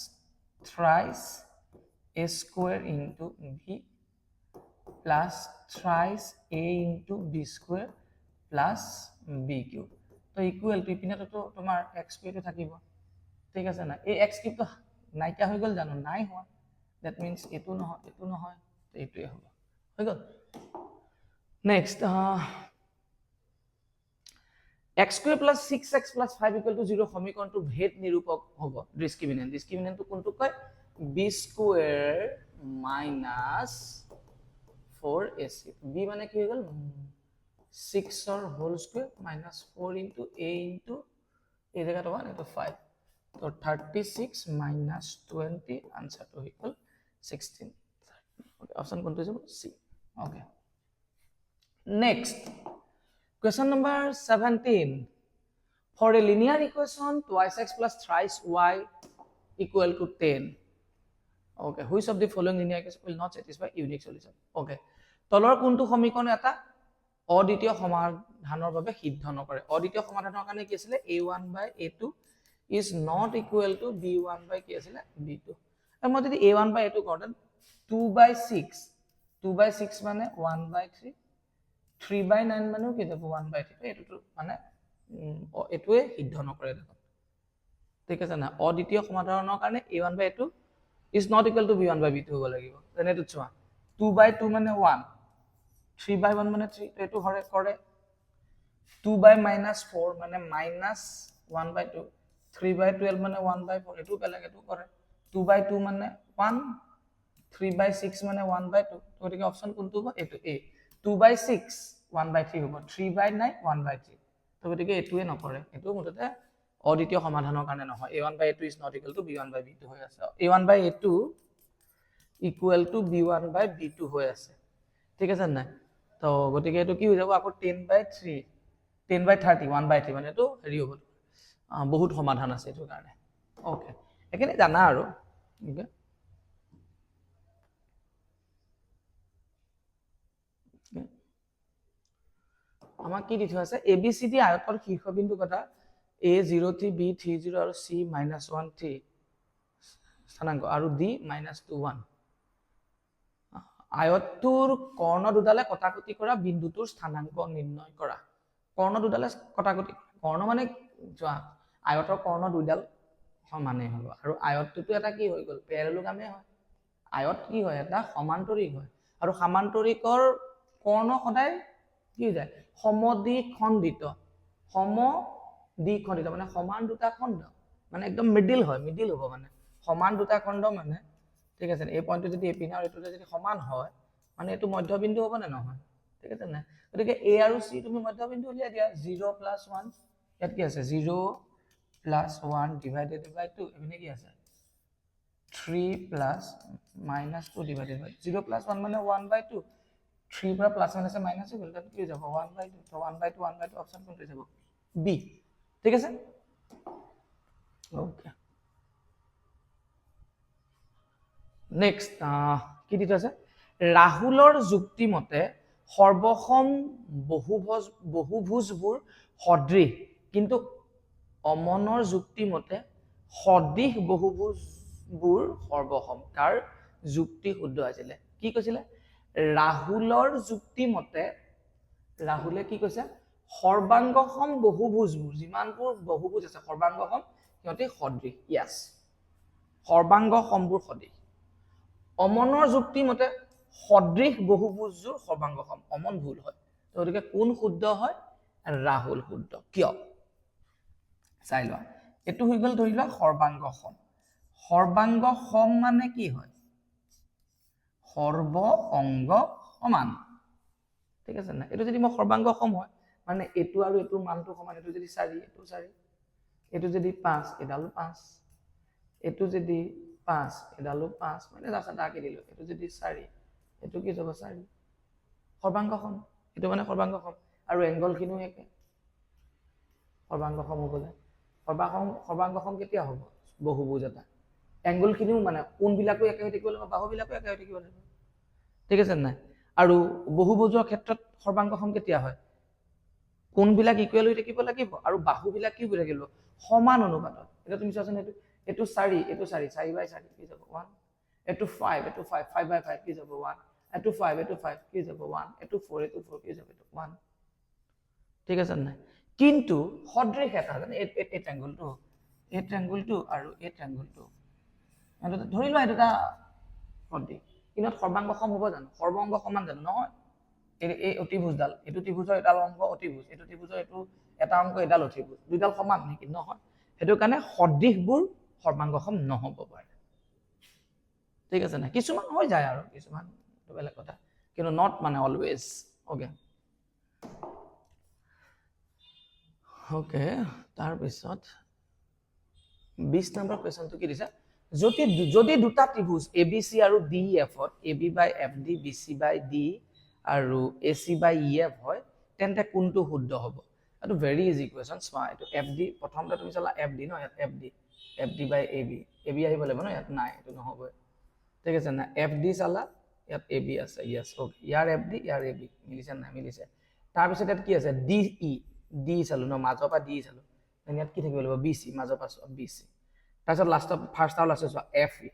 thrice a square into b plus thrice a into b square plus b³ তো equal to ইপিনে তো তোমাৰ x square টো থাকিব ঠিক আছে না এই x কিউব তো নাইকা হৈ গল জানো নাই হোৱা দ্যাট মিন্স এটো নহয় এইটোৱে হ'ব হৈ গল next x square plus 6x plus 5 equal to 0 সমীকৰণটো ভেদ নিৰূপক হ'ব ডিসক্ৰিমিনেন্ট কোনটো কয় b square minus 4ac b মানে কি হৈ গল 6 or whole square minus 4 into a into a जगह 1 into 5 so 36 minus 20 answer to equal 16 okay option कौन तो C okay next question number 17 for a linear equation twice x plus thrice y equal to 10 okay which of the following linear equation will not satisfy unique solution okay তলৰ কোনটো সমীকৰণ এটা অদ্বিতীয় সমাধানৰ বাবে সিদ্ধ নকৰে অদ্বিতীয় সমাধানৰ কাৰণে কি আছিল a1 / a2 is not equal to b1 / কি আছিল b2 আৰু মই যদি a1 / a2 কৰোঁ 2/6 মানে 1/3 3/9 মানেও কি যাব 1/3 এইটো মানে এটোৱে সিদ্ধ নকৰে দেখোন ঠিক আছে না অদ্বিতীয় সমাধানৰ কাৰণে a1/a2 is not equal to b1/b2 হ'ব লাগিব তেনে এইটো চোৱা 2/2 মানে 1 3/1 মানে 3 এইটো হৰে কৰে 2/-4 মানে -1/2 3/12 মানে 1/4 এইটো বেলেগ এইটো কৰে 2/2 মানে 1 3/6 মানে 1/2 গতিকে অপচন কোনটো হ'ব এইটো a 2/6 1/3 হ'ব 3/9 1/3 তো গতিকে এইটোৱে নকৰে এইটো মুঠতে অদ্বিতীয় সমাধানৰ কাৰণে নহয় a1/a2 is not equal to b1/b2 হৈ আছে a1/a2 equal to b1/b2 হৈ আছে ঠিক আছে নাই তো গতিকে এইটো কি হৈ যাব আকৌ 10/3 10/30 1/3 মানে এইটো হেৰি হ'ব বহুত সমাধান আছে এইটো কাৰণে ওকে এখানে জানা আৰু ওকে আমাক কি দি থোৱা আছে ABCD আয়তৰ শীৰ্ষবিন্দু কথা A03 B30 আৰু C-1 3 স্থানাংক আৰু D -21 আয়তটোৰ কৰ্ণ দুডালে কটাকটি কৰা বিন্দুটোৰ স্থানাংক নিৰ্ণয় কৰা কৰ্ণ দুডালে কটাকটি কৰ্ণ মানে আয়তৰ কৰ্ণ দুডাল সমানে হ'ব আৰু আয়তটো এটা কি হৈ গ'ল প্যাৰালোগামে হয় আয়ত কি হয় এটা সমান্তৰিক হয় আৰু সমান্তৰিকৰ কৰ্ণ সদায় কি হৈ যায় সমদ্বিখণ্ডিত মানে সমান দুটা খণ্ড মানে একদম মিডিল হয় মিডিল হ'ব মানে সমান দুটা খণ্ড মানে ঠিক আছে এই পইণ্টটো যদি এপিনে আৰু এইটো যদি সমান হয় মানে এইটো মধ্যবিন্দু হ'ব নে নহয় ঠিক আছে না গতিকে a আৰু c তুমি মধ্যবিন্দু উলিয়াই দিয়া 0 + 1 ইয়াত কি আছে 0 + 1 ডিভাইডেড বাই 2 এপিনে কি আছে 3 + -2 ডিভাইডেড বাই 0 + 1 মানে 1/2 3 পৰা প্লাস মাইনাস মাইনাস হৈ গ'ল তাত কি যাব 1/2 তো 1/2 1/2 অপচন কোনটো যাব b ঠিক আছে ওকে নেক্সট কি দিতে আছে ৰাহুলৰ যুক্তি মতে সৰ্বসম বহুভুজবোৰ সদৃশ কিন্তু অমনৰ যুক্তি মতে সদৃশ বহুভুজবোৰ সৰ্বসম তাৰ যুক্তি শুদ্ধ আছিল কি কৈছিলে ৰাহুলৰ যুক্তি মতে ৰাহুলে কি কৈছে সৰ্বাংগসম বহুভুজবোৰ যিমানবোৰ বহুভুজ আছে সৰ্বাংগসম সিহঁতে সদৃশ ইয়াস সৰ্বাংগসমবোৰ সদৃশ অমনৰ যুক্তি মতে সদৃশ বহুভুজবোৰ সৰ্বাংগসম অমন ভুল হয় গতিকে কোন শুদ্ধ হয় ৰাহুল শুদ্ধ কিয় চাই লোৱা এটো হৈ গ'ল ধৰি লোৱা সৰ্বাংগসম মানে কি হয় সৰ্ব অংগ সমান ঠিক আছে না এটো যদি মই সৰ্বাংগসম হয় মানে এটো আৰু এটোৰ মানটো সমান এটো যদি 4 এটো 4 এটো যদি 5 এডালো 5 এটো যদি 5 এডালো 5 মানে ৰাস্তা আঁকি দিলো এটো যদি 4 এটো কি যাব 4 সৰ্বাংগসম এটো মানে সৰ্বাংগসম আৰু এংগল কিনো একে সৰ্বাংগসম হ'ব যায় সৰ্বাংগসম কেতিয়া হ'ব বহুভুজ এটা এংগল কিনিও মানে কোন বিলাকো একে হৈ থাকিব লাগিব বাহু বিলাকো একে হৈ থাকিব লাগিব ঠিক আছে না আৰু বহুভুজৰ ক্ষেত্ৰত সৰ্বাংগসম কেতিয়া হয় কোন বিলাক ইকুৱেল হৈ থাকিব লাগিব আৰু বাহু বিলাক কি হৈ থাকিব সমান অনুপাতত এটা তুমি চাচোন এটো 4 এটো 4 4/4 কি যাব 1 এটো 5 এটো 5 5/5 কি যাব 1 এটো 5 এটো 5 কি যাব 1 এটো 4 এটো 4 কি যাব 1 ঠিক আছে না কিন্তু সদৃশ এটা জানে এই ট্ৰায়াঙ্গলটো আৰু এই ট্ৰায়াঙ্গলটো এটা ধৰি লোৱা এটা সদৃশ কিন্তু সৰ্বাংগসম হ'ব জানো সৰ্বাংগ সমান জানো নহয় এই অতিভুজডাল এটো ত্ৰিভুজৰ এডাল অংক অতিভুজ এটো ত্ৰিভুজৰ এটো এটা অংক এডাল অতিভুজ দুইডাল সমান নেকি নহয় হেতু কাৰণে সদৃশবোৰ সৰ্বাংগসম নহব পাৰে ঠিক আছে না কিছুমান হৈ যায় আৰু কিছুমান বেলেগ কথা কিন্তু নট মানে অলৱেজ ওকে ওকে তাৰ পিছত 20 নম্বৰ কোৱেশ্চনটো কি দিছে যদি দুটা ত্ৰিভুজ ABC আৰু DEF ত AB/FD BC/D আৰু AC/EF হয় তেন্তে কোনটো শুদ্ধ হ'ব এটো ভেৰি ইজি কোৱেশ্চন চোৱা এটো FD প্ৰথমতে তুমি চালা FD ন ইয়াত FD/AB AB আহিব লাগিব ন ইয়াত নাই এটো নহব ঠিক আছে না FD চালা ইয়াত AB আছে ইয়েস ওকে ইয়াৰ FD ইয়াৰ AB মিলিছে না মিলিছে তাৰ পিছত ইয়াত কি আছে DE D চালো ন মাজৰ পৰা D চালো ইয়াত কি থাকিব লাগিব BC মাজৰ পৰা BC তাৰপিছত লাষ্ট ফাৰ্স্ট আউট আছে চোৱা FE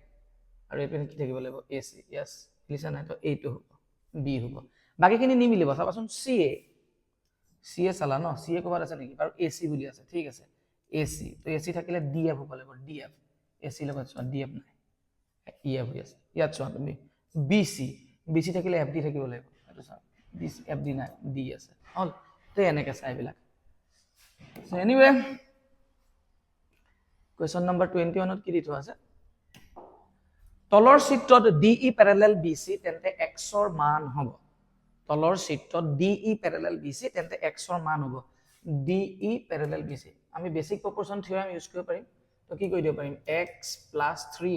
আৰু এইপিনে কি থাকিব লাগিব AC ইয়েস লিখা নাই তো এইটো হ'ব B হ'ব বাকীখিনি নিমিলিব চাবাচোন চি এ চালা ন চি এ ক'ৰবাত আছে নেকি আৰু এ চি বুলি আছে ঠিক আছে এ চি তো এ চি থাকিলে ডি এফ হ'ব লাগিব ডি এফ এ চি লগত চোৱা ডি এফ নাই ই এফ হৈ আছে ইয়াত চোৱা তুমি বি চি থাকিলে এফ ডি থাকিব লাগিব এইটো চোৱা বি চি এফ ডি নাই ডি আছে হ'ল তো এনেকৈ চাই এইবিলাক so anyway question number 21 কি দি থোৱা আছে তলৰ চিত্ৰত DE প্যাৰেলাল BC তেন্তে x ৰ মান হ'ব তলৰ চিত্ৰত DE প্যাৰেলাল BC তেন্তে x ৰ মান হ'ব DE প্যাৰেলাল BC আমি বেসিক প্ৰপৰচন থিওৰাম ইউজ কৰিব পাৰিম তো কি কৰি দিব পাৰিম x + 3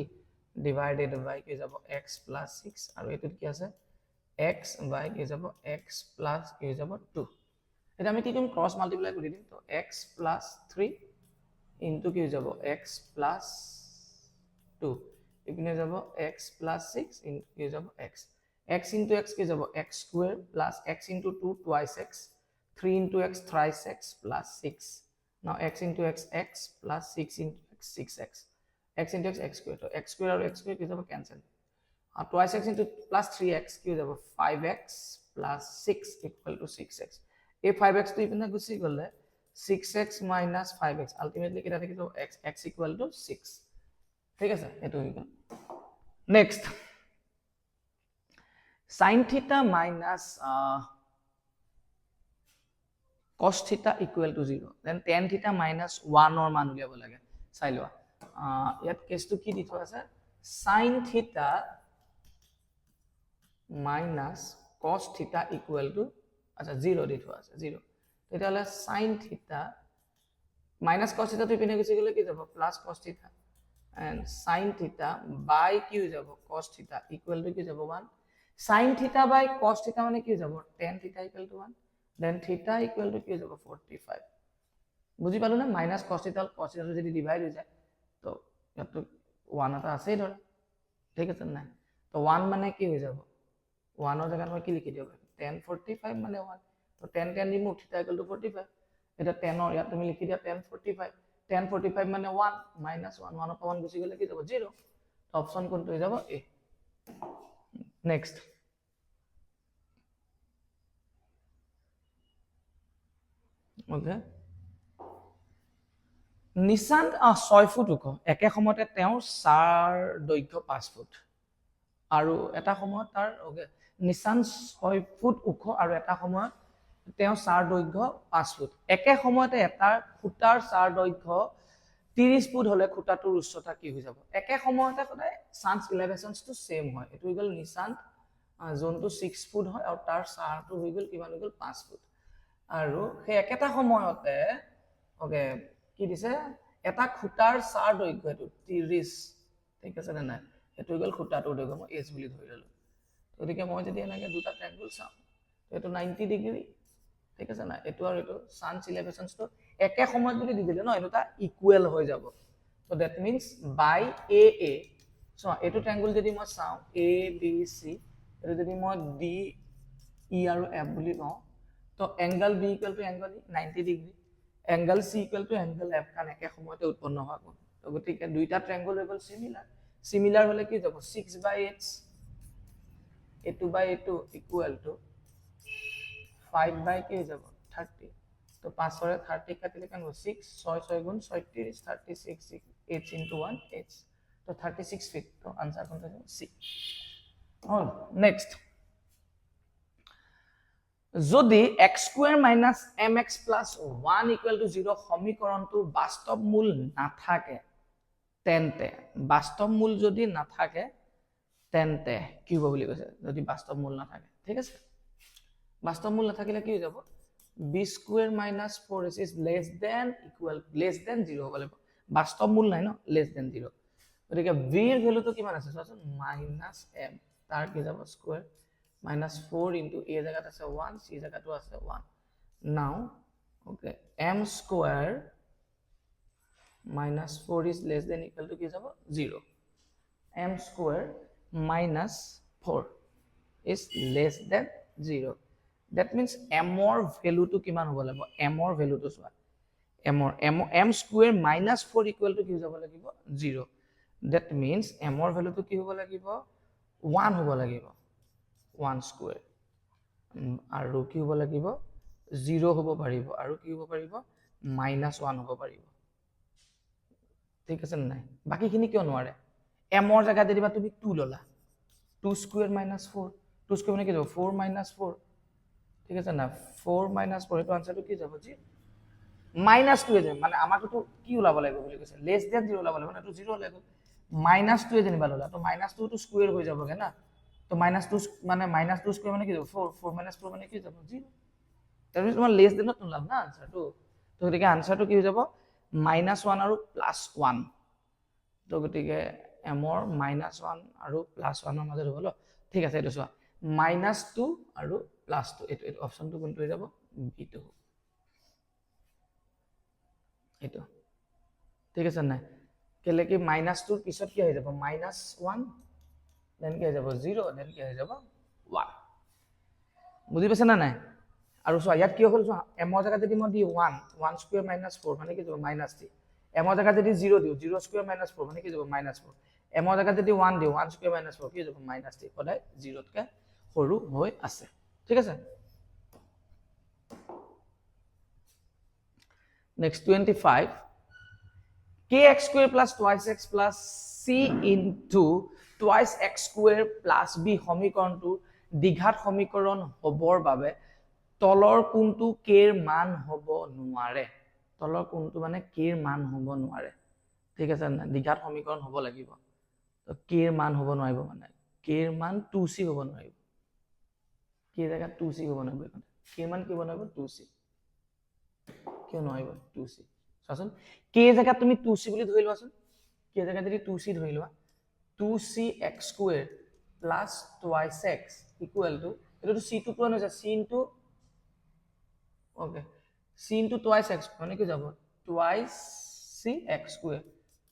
ডিভাইডেড বাই কি যাব x + 6 আৰু এটোত কি আছে x বাই কি যাব x + কি যাব 2 এটা আমি কি কৰিম ক্ৰস মাল্টিপ্লাই কৰি দিম তো x + 3 ইনটু কি হৈ যাব x + 2 ইপিনে যাব x + 6 ইনটু কি হৈ যাব x x into x কি যাব x square plus x into 2 twice x 3 into x thrice x plus 6 now x into x x plus 6 into x 6x x into x x square তো x square আৰু x square কি যাব cancel আৰু twice x into plus 3x কি যাব 5x plus 6 equal to 6x এই 5x তো ইপিনে গুছি গলে 6x minus 5x ultimately কিটা থাকিব x x equal to 6 ঠিক আছে এটো হৈ গল next sin theta minus cos theta equal to 0 then tan theta minus 1 or মান উলিয়াব লাগে চাই লোৱা ইয়াত কেছটো কি দি থোৱা আছে sin theta minus cos theta equal to আচ্ছা 0 দি থোৱা আছে 0 তেতিয়াহলে sin theta minus cos theta তো ইপিনে গুছি গলে কি যাব plus cos theta and sin theta by কি হৈ যাব cos theta equal to কি যাব 1 sin theta by cos theta মানে কি যাব tan theta equal to 1 then theta equal to কি যাব 45 বুজি পালো না minus cos theta যদি ডিভাইড হৈ যায় তো ইয়াত 1 এটা আছে ধৰা ঠিক আছে না তো 1 মানে কি হৈ যাব 1 এর জায়গায় মই কি লিখি দিও tan 45 মানে 1 তো tan tan remove theta equal to 45 এটা tan এর ইয়াত তুমি লিখি দিয়া tan 45 tan 45 মানে 1 minus 1 1 upon 1 গুছি গলে কি যাব 0 তো অপশন কোনটো হৈ যাব a next okay Nishant 6 foot ওখ একে সময়তে তেওঁৰ 4 দৈৰ্ঘ্য 5 ফুট আৰু এটা সময়ত তাৰ ওকে নিশান্ত 6 ফুট ওখ আৰু এটা সময়ত তেওঁ 4 দৈৰ্ঘ্য 5 ফুট একে সময়তে এটা খুঁটাৰ 4 দৈৰ্ঘ্য 30 ফুট হলে খুঁটাটোৰ উচ্চতা কি হৈ যাব একে সময়তে সদায় চান্স ইলেভেশনটো সেম হয় এটো হৈ গল নিশান্ত জোনটো 6 ফুট হয় আৰু তাৰ 4টো হৈ গল কিমান হৈ গল 5 ফুট আৰু সেই একেটা সময়তে ওকে কি দিছে এটা খুঁটাৰ 4 দৈৰ্ঘ্য এটো 30 ঠিক আছে না নাই এটো হৈ গল খুঁটাটোৰ দৈৰ্ঘ্য মই এস বুলি ধৰি ললো গতিকে মই যদি এনেকে দুটা ট্ৰায়াঙ্গল চাও এটো 90 ডিগ্ৰী ঠিক আছে না এটো আৰু এটো চান্স ইলেভেশনটো একে সময়ত যদি দি দিলে ন এটা ইকুৱেল হৈ যাব so that means by a a so এটো ট্ৰায়াঙ্গল যদি মই চাও এ বি সি এটো যদি মই ডি ই আৰু এফ বুলি কওঁ তো angle B equal to angle E 90 degree angle C equal to angle F কান একে সময়তে উৎপন্ন হোৱা কোণ তো গতিকে দুইটা ট্ৰায়াঙ্গল হৈ গল সিমিলাৰ হলে কি যাব 6/8 a2/a2 equal to 5 কি যাব 30 তো 5 রে 30 কাটিলে কেন 6 6 6 গুণ 36 36 8 into 1 8 তো 36 ফিট তো आंसर কোনটা হবে সি অল নেক্সট যদি x² - mx + 1 = 0 সমীকৰণটোৰ বাস্তৱ মূল নাথাকে তেন্তে বাস্তৱ মূল যদি নাথাকে তেন্তে কি হ'ব বুলি কৈছে যদি বাস্তৱ মূল নাথাকে ঠিক আছে বাস্তৱ মূল নাথাকিলে কি হৈ যাব b² - 4ac is less than equal less than 0 হ'ব লাগিব বাস্তৱ মূল নাই ন less than 0 গতিকে b এৰ ভ্যালুটো কিমান আছে চোৱাচোন -m তাৰ কি যাব স্কয়াৰ -4 into a জায়গাত আছে 1 c জায়গাটো আছে 1 now okay m² -4 is less than equal to কি যাব 0 m² - 4 is less than 0 that means m or value to কিমান হ'ব লাগিব m or value to চোৱা m² - 4 equal to কি হ'ব লাগিব 0 that means m or value to কি হ'ব লাগিব 1 হ'ব লাগিব 1 square আৰু কি হ'ব লাগিব 0 হ'ব পাৰিব আৰু কি হ'ব পাৰিব -1 হ'ব পাৰিব ঠিক আছে নাই বাকিখিনি কিয় নোৱাৰে এমৰ জায়গাত দিবা তুমি 2 ললা 2 স্কয়ার - 4 2 স্কয়ার মানে কি যাব 4 - 4 ঠিক আছে না 4 - 4 এটো আনসারটো কি যাব জি -2 যাব মানে আমাকটো কি ওলাব লাগিব বুলি কৈছে লেস দেন 0 ওলাব লাগিব না তো 0 ওলাই গল -2 যেনিবা ললা তো -2 টো স্কয়ার হৈ যাবগে না তো -2 মানে -2 স্কয়ার মানে কি যাব 4 4 - 4 মানে কি যাব 0 তাৰ মানে তোমাৰ লেস দেনত নোলাম না আনসাৰটো তো গতিকে আনসাৰটো কি হৈ যাব -1 আৰু +1 তো গতিকে এমৰ -1 আৰু +1 ৰ মাজত হ'ব ঠিক আছে এইটো চোৱা -2 আৰু +2 এইটো অপশনটো কোনটো হৈ যাব বিটো এইটো ঠিক আছে নাই কেলে কি -2 পিছত কি হৈ যাব -1 দেন কি হৈ যাব 0 দেন কি হৈ যাব 1 বুজি পাইছা না নাই আৰু চোৱা ইয়াত কি হ'ল চোৱা এমৰ জায়গাত যদি মই দি 1 স্কয়াৰ - 4 মানে কি যাব -3 এমৰ জায়গাত যদি 0 দিও 0 স্কয়াৰ - 4 মানে কি যাব -4 এমৰ জায়গাত যদি 1 দিও 1 স্কয়াৰ - 4 কি যাব -3 সদায় 0 তকে সৰু হৈ আছে ঠিক আছে next 25 kx square plus twice x plus c into twice x square plus b সমীকৰণটো দ্বিঘাত সমীকৰণ হ'বৰ বাবে তলৰ কোনটো k ৰ মান হ'ব নোৱাৰে তলৰ কোনটো মানে k ৰ মান হ'ব নোৱাৰে ঠিক আছে না দ্বিঘাত সমীকৰণ হ'ব লাগিব তো k ৰ মান হ'ব নোৱাৰিব মানে k ৰ মান 2c হ'ব নোৱাৰিব k জায়গা 2c হ'ব নোৱাৰিব k ৰ মান কি হ'ব নোৱাৰিব 2c কিয় নোৱাৰিব 2c চাচোন k জায়গা তুমি 2c বুলি ধৰি লোৱাচোন k জায়গা যদি 2c ধৰি লোৱা 2cx square plus twice x equal to এটো c টো পূৰণ হৈছে c into okay c into twice x মানে কি যাব twice cx square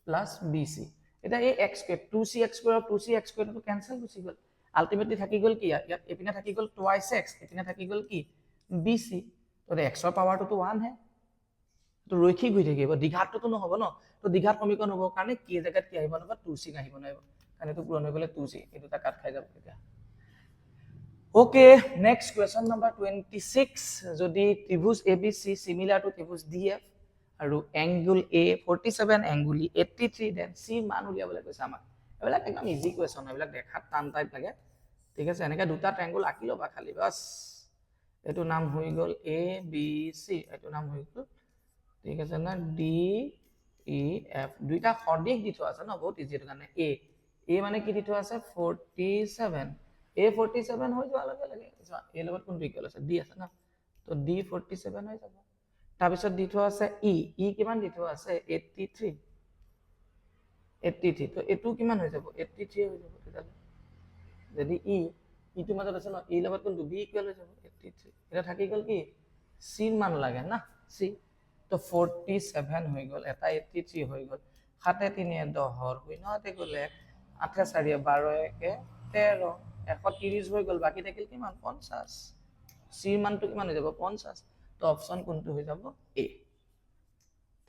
plus bc এটা এই x square 2cx square আৰু 2cx square টো ক্যান্সেল গুচি গল আলটিমেটলি থাকি গল কি ইয়াত এপিনে থাকি গল twice x এপিনে থাকি গল কি bc তো x ৰ পাৱাৰটো তো 1 হে তো ৰৈখিক হৈ থাকিব দ্বিঘাতটো নহব ন তো দ্বিঘাত সমীকৰণ হ'ব কাৰণে k জায়গাত কি আহিব না 2c আহিব না কাৰণ এটো পূৰণ হৈ গলে 2c এটো তা কাট খাই যাব এতিয়া Okay, next question number 26. যদি ত্ৰিভুজ ABC similar to ত্ৰিভুজ DF আৰু angle A 47 angle E 83 then C মান উলিয়াবলৈ কৈছে আমাক এবিলাক একদম ইজি কোৱেশ্চন এবিলাক দেখাত টান টাইপ লাগে ঠিক আছে এনেকা দুটা ট্ৰায়াঙ্গল আঁকি লবা খালি বাস এটো নাম হৈ গল A B C এটো নাম হৈ গল ঠিক আছে না D E F দুইটা সদিশ দি থোৱা আছে ন বহুত ইজি এটো কাৰণে A মানে কি দি থোৱা আছে 47 A47 হৈ যোৱা লগে লগে এ লগত কোনটো ইকুৱেল আছে ডি আছে না তো D47 হৈ যাব তাৰ পিছত দি থোৱা আছে ই কিমান দি থোৱা আছে 83 তো এটো কিমান হৈ যাব 83 হৈ যাব তেতিয়ালে যদি ইটো মাজত আছে ন ই লগত কোনটো বি ইকুৱেল হৈ যাব 83 এটা থাকি গল কি সি মান লাগে না সি তো 47 হৈ গল এটা 83 হৈ গল 7 3 10 হৈ নতে গলে 8 4 12 1 13 130 হৈ গল বাকি থাকিল কিমান 50 সি মানটো কিমান হৈ যাব 50 তো অপচন কোনটো হৈ যাব এ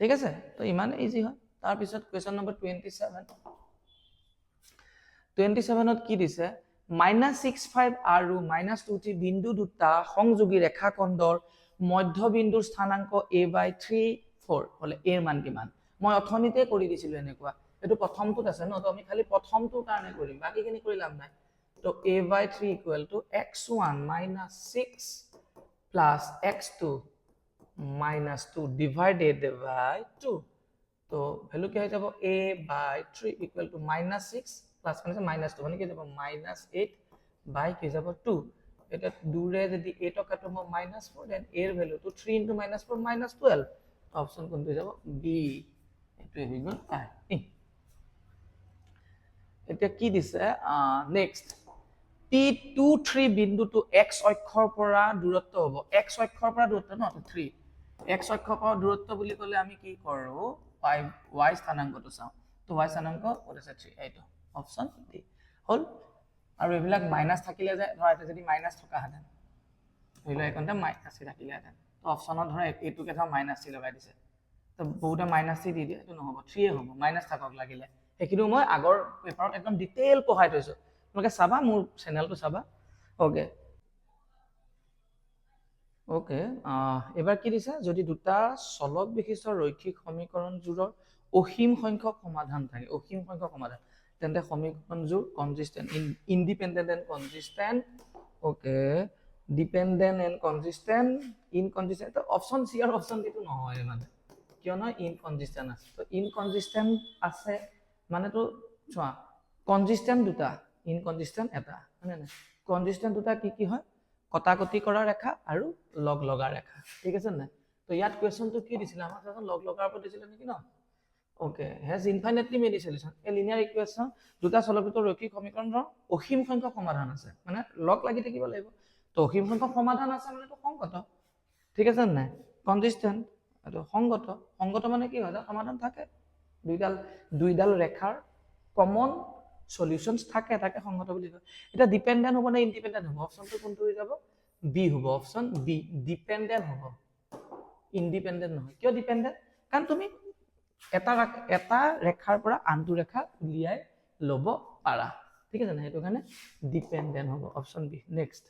ঠিক আছে তো ইমান ইজি হয় তাৰ পিছত কোৱেশ্চন নম্বৰ 27 ত কি দিছে -65 আৰু -23 বিন্দু দুটা সংযোগী ৰেখাখণ্ডৰ মধ্যবিন্দুৰ স্থানাংক a/3/4 হলে a ৰ মান কিমান মই অথনিতে কৰি দিছিলো এনেকুৱা এটো প্ৰথমটোত আছে ন তো আমি খালি প্ৰথমটোৰ কাৰণে কৰিম বাকিখিনি কৰি লাভ নাই তো a/3 equal to x1 - 6 plus x2 - 2 divided by 2 তো ভ্যালু কি হৈ যাব a/3 equal to -6 plus মানে -2 মানে কি যাব -8 by কি যাব 2 এটা 2 ৰে যদি 8 কাটো মই -4 দেন a ৰ ভ্যালু তো 3 * -4 -12 অপচন কোনটো যাব বি এটো হৈ গল এতিয়া কি দিছে নেক্সট P23 বিন্দুটো x অক্ষৰ পৰা দূৰত্ব হ'ব x অক্ষৰ পৰা দূৰত্ব ন 3 x অক্ষৰ পৰা দূৰত্ব বুলি ক'লে আমি কি কৰো y স্থানাংকটো চাও তো y স্থানাংক কত আছে 3 এইটো অপচন ডি হল আৰু এবিলাক মাইনাস থাকিলে যে ধৰা এটা যদি মাইনাস থকা হাতেন হইলো একনটা মাইনাস থাকিলে হাতেন তো অপচনত ধৰা এইটোকে ধৰা মাইনাস চি লগাই দিছে তো বহুতে মাইনাস চি দি দিয়ে এটো নহব 3 হ'ব মাইনাস থাকক লাগিলে একিনো মই আগৰ পেপাৰত একদম ডিটেইল পঢ়াই থৈছো তোমাকে চাবা মোৰ চেনেলটো চাবা ওকে ওকে, এবাৰ কি দিছে, যদি দুটা চলক বিশিষ্ট ৰৈখিক সমীকৰণযোৰৰ অসীম সংখ্যক সমাধান থাকে, অসীম সংখ্যক সমাধান, তেন্তে সমীকৰণযোৰ consistent, independent and consistent, okay, dependent and consistent, inconsistent. Option C আৰু অপশ্যন ডিটো নহয় মানে, কিয়নো ইনকনজিষ্টেণ্ট আছে। তো ইনকনজিষ্টেণ্ট আছে মানেতো চোৱা, কনজিষ্টেণ্ট দুটা, ইনকনজিষ্টেণ্ট এটা, হয়নে নাই? কনজিষ্টেণ্ট দুটা কি কি হয়, কটাকটি কৰা ৰেখা আৰু লগ লগা ৰেখা, ঠিক আছে নাই? তো ইয়াত কুৱেশ্যনটো কি দিছিলে, আমাক লগ লগাৰ ওপৰত দিছিলে নেকি ন? Okay, has infinitely many solution, a linear equation, দুটা চলকৃত ৰৈখিক সমীকৰণৰ অসীম সংখ্যক সমাধান আছে, মানে লগ লাগি থাকিব লাগিব। তো অসীম সংখ্যক সমাধান আছে মানে তো সংগত, ঠিক আছে নাই? কনজিষ্টেণ্ট, এইটো সংগত, সংগত মানে কি হয়, সমাধান থাকে, দুইডাল ৰেখাৰ কমন সলিউশনছ থাকে, তাকে সংগত বুলি কয়। এটা ডিপেন্ডেন্ট হ'ব নে ইনডিপেন্ডেন্ট হ'ব, অপশনটো কোনটো হৈ যাব, বি হ'ব, অপশন বি, ডিপেন্ডেন্ট হ'ব, ইনডিপেন্ডেন্ট নহয়। কিয় ডিপেন্ডেন্ট? কাৰণ তুমি এটা ৰেখাৰ পৰা আনটো ৰেখা উলিয়াই ল'ব পাৰা, ঠিক আছে না, সেইটো কাৰণে ডিপেন্ডেন্ট হ'ব, অপশন বি। নেক্সট,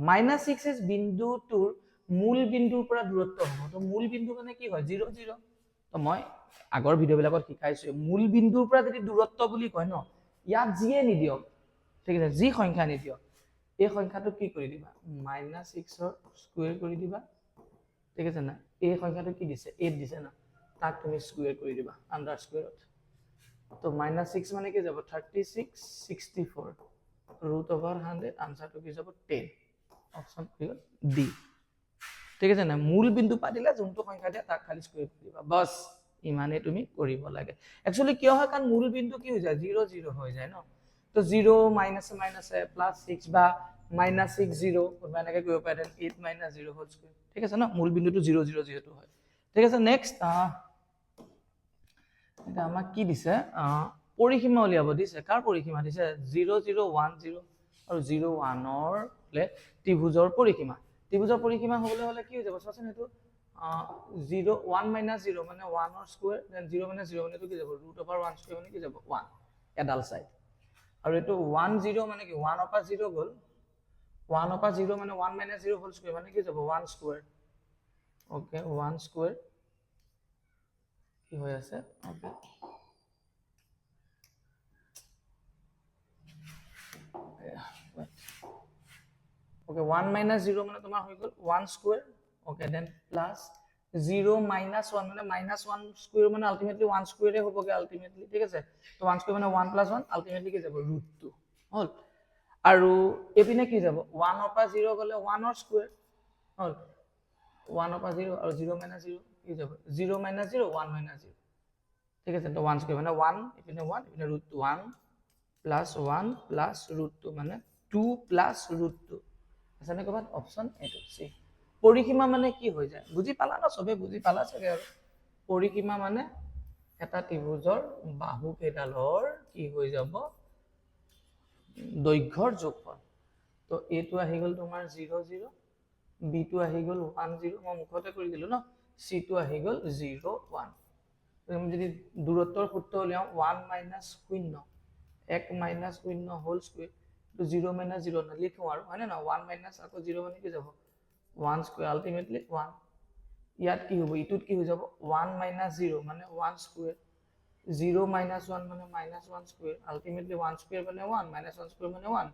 -6 বিন্দুটোৰ মূল বিন্দুৰ পৰা দূৰত্ব হ'ব। তো মূল বিন্দু মানে কি হয়, 0 0। তো মই আগৰ ভিডিঅ'বিলাকত শিকাইছো, মূল বিন্দুৰ পৰা যদি দূৰত্ব বুলি কয় ন, ইয়াত যিয়ে নিদিয়ক, ঠিক আছে, যি সংখ্যা নিদিয়ক, এই সংখ্যাটো কি কৰি দিবা, -6ৰ স্কুৱেৰ কৰি দিবা, ঠিক আছে না। এই সংখ্যাটো কি দিছে, 8 দিছে না, তাক তুমি স্কুৱেৰ কৰি দিবা, আন্ডাৰ স্কুৱেৰত। তো -6 মানে কি যাব, 36 64 √100, আনসাৰটো কি যাব, 10, অপশন ডি, ঠিক আছে না। মূল বিন্দু পা দিলে যোনটো সংখ্যা দিয়ে তাক খালি স্কুৱেৰ কৰি দিবা, বাস ইমানে তুমি কৰিব লাগে। একচুয়ালি কিয় হয়, কাৰণ মূল বিন্দু কি হৈ যায়, 0 0 হৈ যায় ন। তো 0 মাইনাছে মাইনাছে +6 বা -6 0 কোনোবা এনেকৈ কৰিব পাৰে, 8 - 0 হোল স্কুৱেৰ, ঠিক আছে ন, মূল বিন্দুটো 0 0 যেহেতু হয়, ঠিক আছে। নেক্সট, এটা আমাক কি দিছে, পৰিসীমা উলিয়াব দিছে। কাৰ পৰিসীমা দিছে, 0 0 1 0 আৰু 0 1ৰ ত্ৰিভুজৰ পৰিসীমা। ত্ৰিভুজৰ পৰিসীমা হ'বলৈ হ'লে কি হৈ যাব, চোৱাচোন, সেইটো 0 1 - 0 মানে 1ৰ স্কুৱেৰ, দেন 0 - 0 মানে কি যাব, √1 স্কুৱেৰ মানে কি যাব, 1 এডাল সাইড। আৰু এইটো 1 0 মানে কি, 1ৰ পৰা 0 গ'ল, 1ৰ পৰা 0 মানে 1 - 0 হোল স্কুৱেৰ মানে কি যাব, 1 স্কুৱেৰ, ওকে, 1 স্কুৱেৰ কি হৈ আছে, ওকে, ওকে, 1 - 0 মানে তোমাৰ হৈ গ'ল 1 স্কুৱেৰ, ওকে, দেন প্লাস 0 - 1 মানে -1 স্কুৱেৰ মানে আলটিমেটলি 1 স্কুৱেৰে হ'বগে আলটিমেটলি, ঠিক আছে। তো 1 স্কুৱেৰ মানে 1 + 1 আলটিমেটলি কি যাব, √2 হ'ল। আৰু এপিনে কি যাব, 1ৰ পৰা 0 গ'লে 1ৰ স্কুৱেৰ হ'ল, 1ৰ পৰা 0 আৰু 0 - 0 কি যাব, 0 - 0 1 - 0, ঠিক আছে। তো 1 স্কুৱেৰ মানে 1, এপিনে 1 এপিনে √2, 1 + 1 + √2 মানে 2 + √2 আছে নে ক'ৰবাত, অপশ্যন এইটো চি। পৰিসীমা মানে কি হৈ যায়, বুজি পালা ন, চবে বুজি পালা চাগে। আৰু পৰিসীমা মানে এটা ত্ৰিভুজৰ বাহু কেইডালৰ কি হৈ যাব, দৈৰ্ঘ্যৰ যোগফল। তো এটো আহি গ'ল তোমাৰ 0 0, বিটো আহি গ'ল 1 0, মই মুখতে কৰি দিলো ন, সিটো আহি গ'ল 0 1। আমি যদি দূৰত্বৰ সূত্ৰ উলিয়াও, 1 - 0 1 - 0 হোল স্কুৱেৰ, তো 0 - 0 লিখো আৰু, হয় না, 1 - আকৌ 0 মানে কি যাব, 1 স্কুৱেৰ আলটিমেটলি 1। ইয়াত কি হ'ব, ইটোত কি হৈ যাব, 1 - 0 মানে 1 স্কুৱেৰ, 0 - 1 মানে -1 স্কুৱেৰ, আলটিমেটলি 1 স্কুৱেৰ মানে 1 -1 স্কুৱেৰ মানে 1,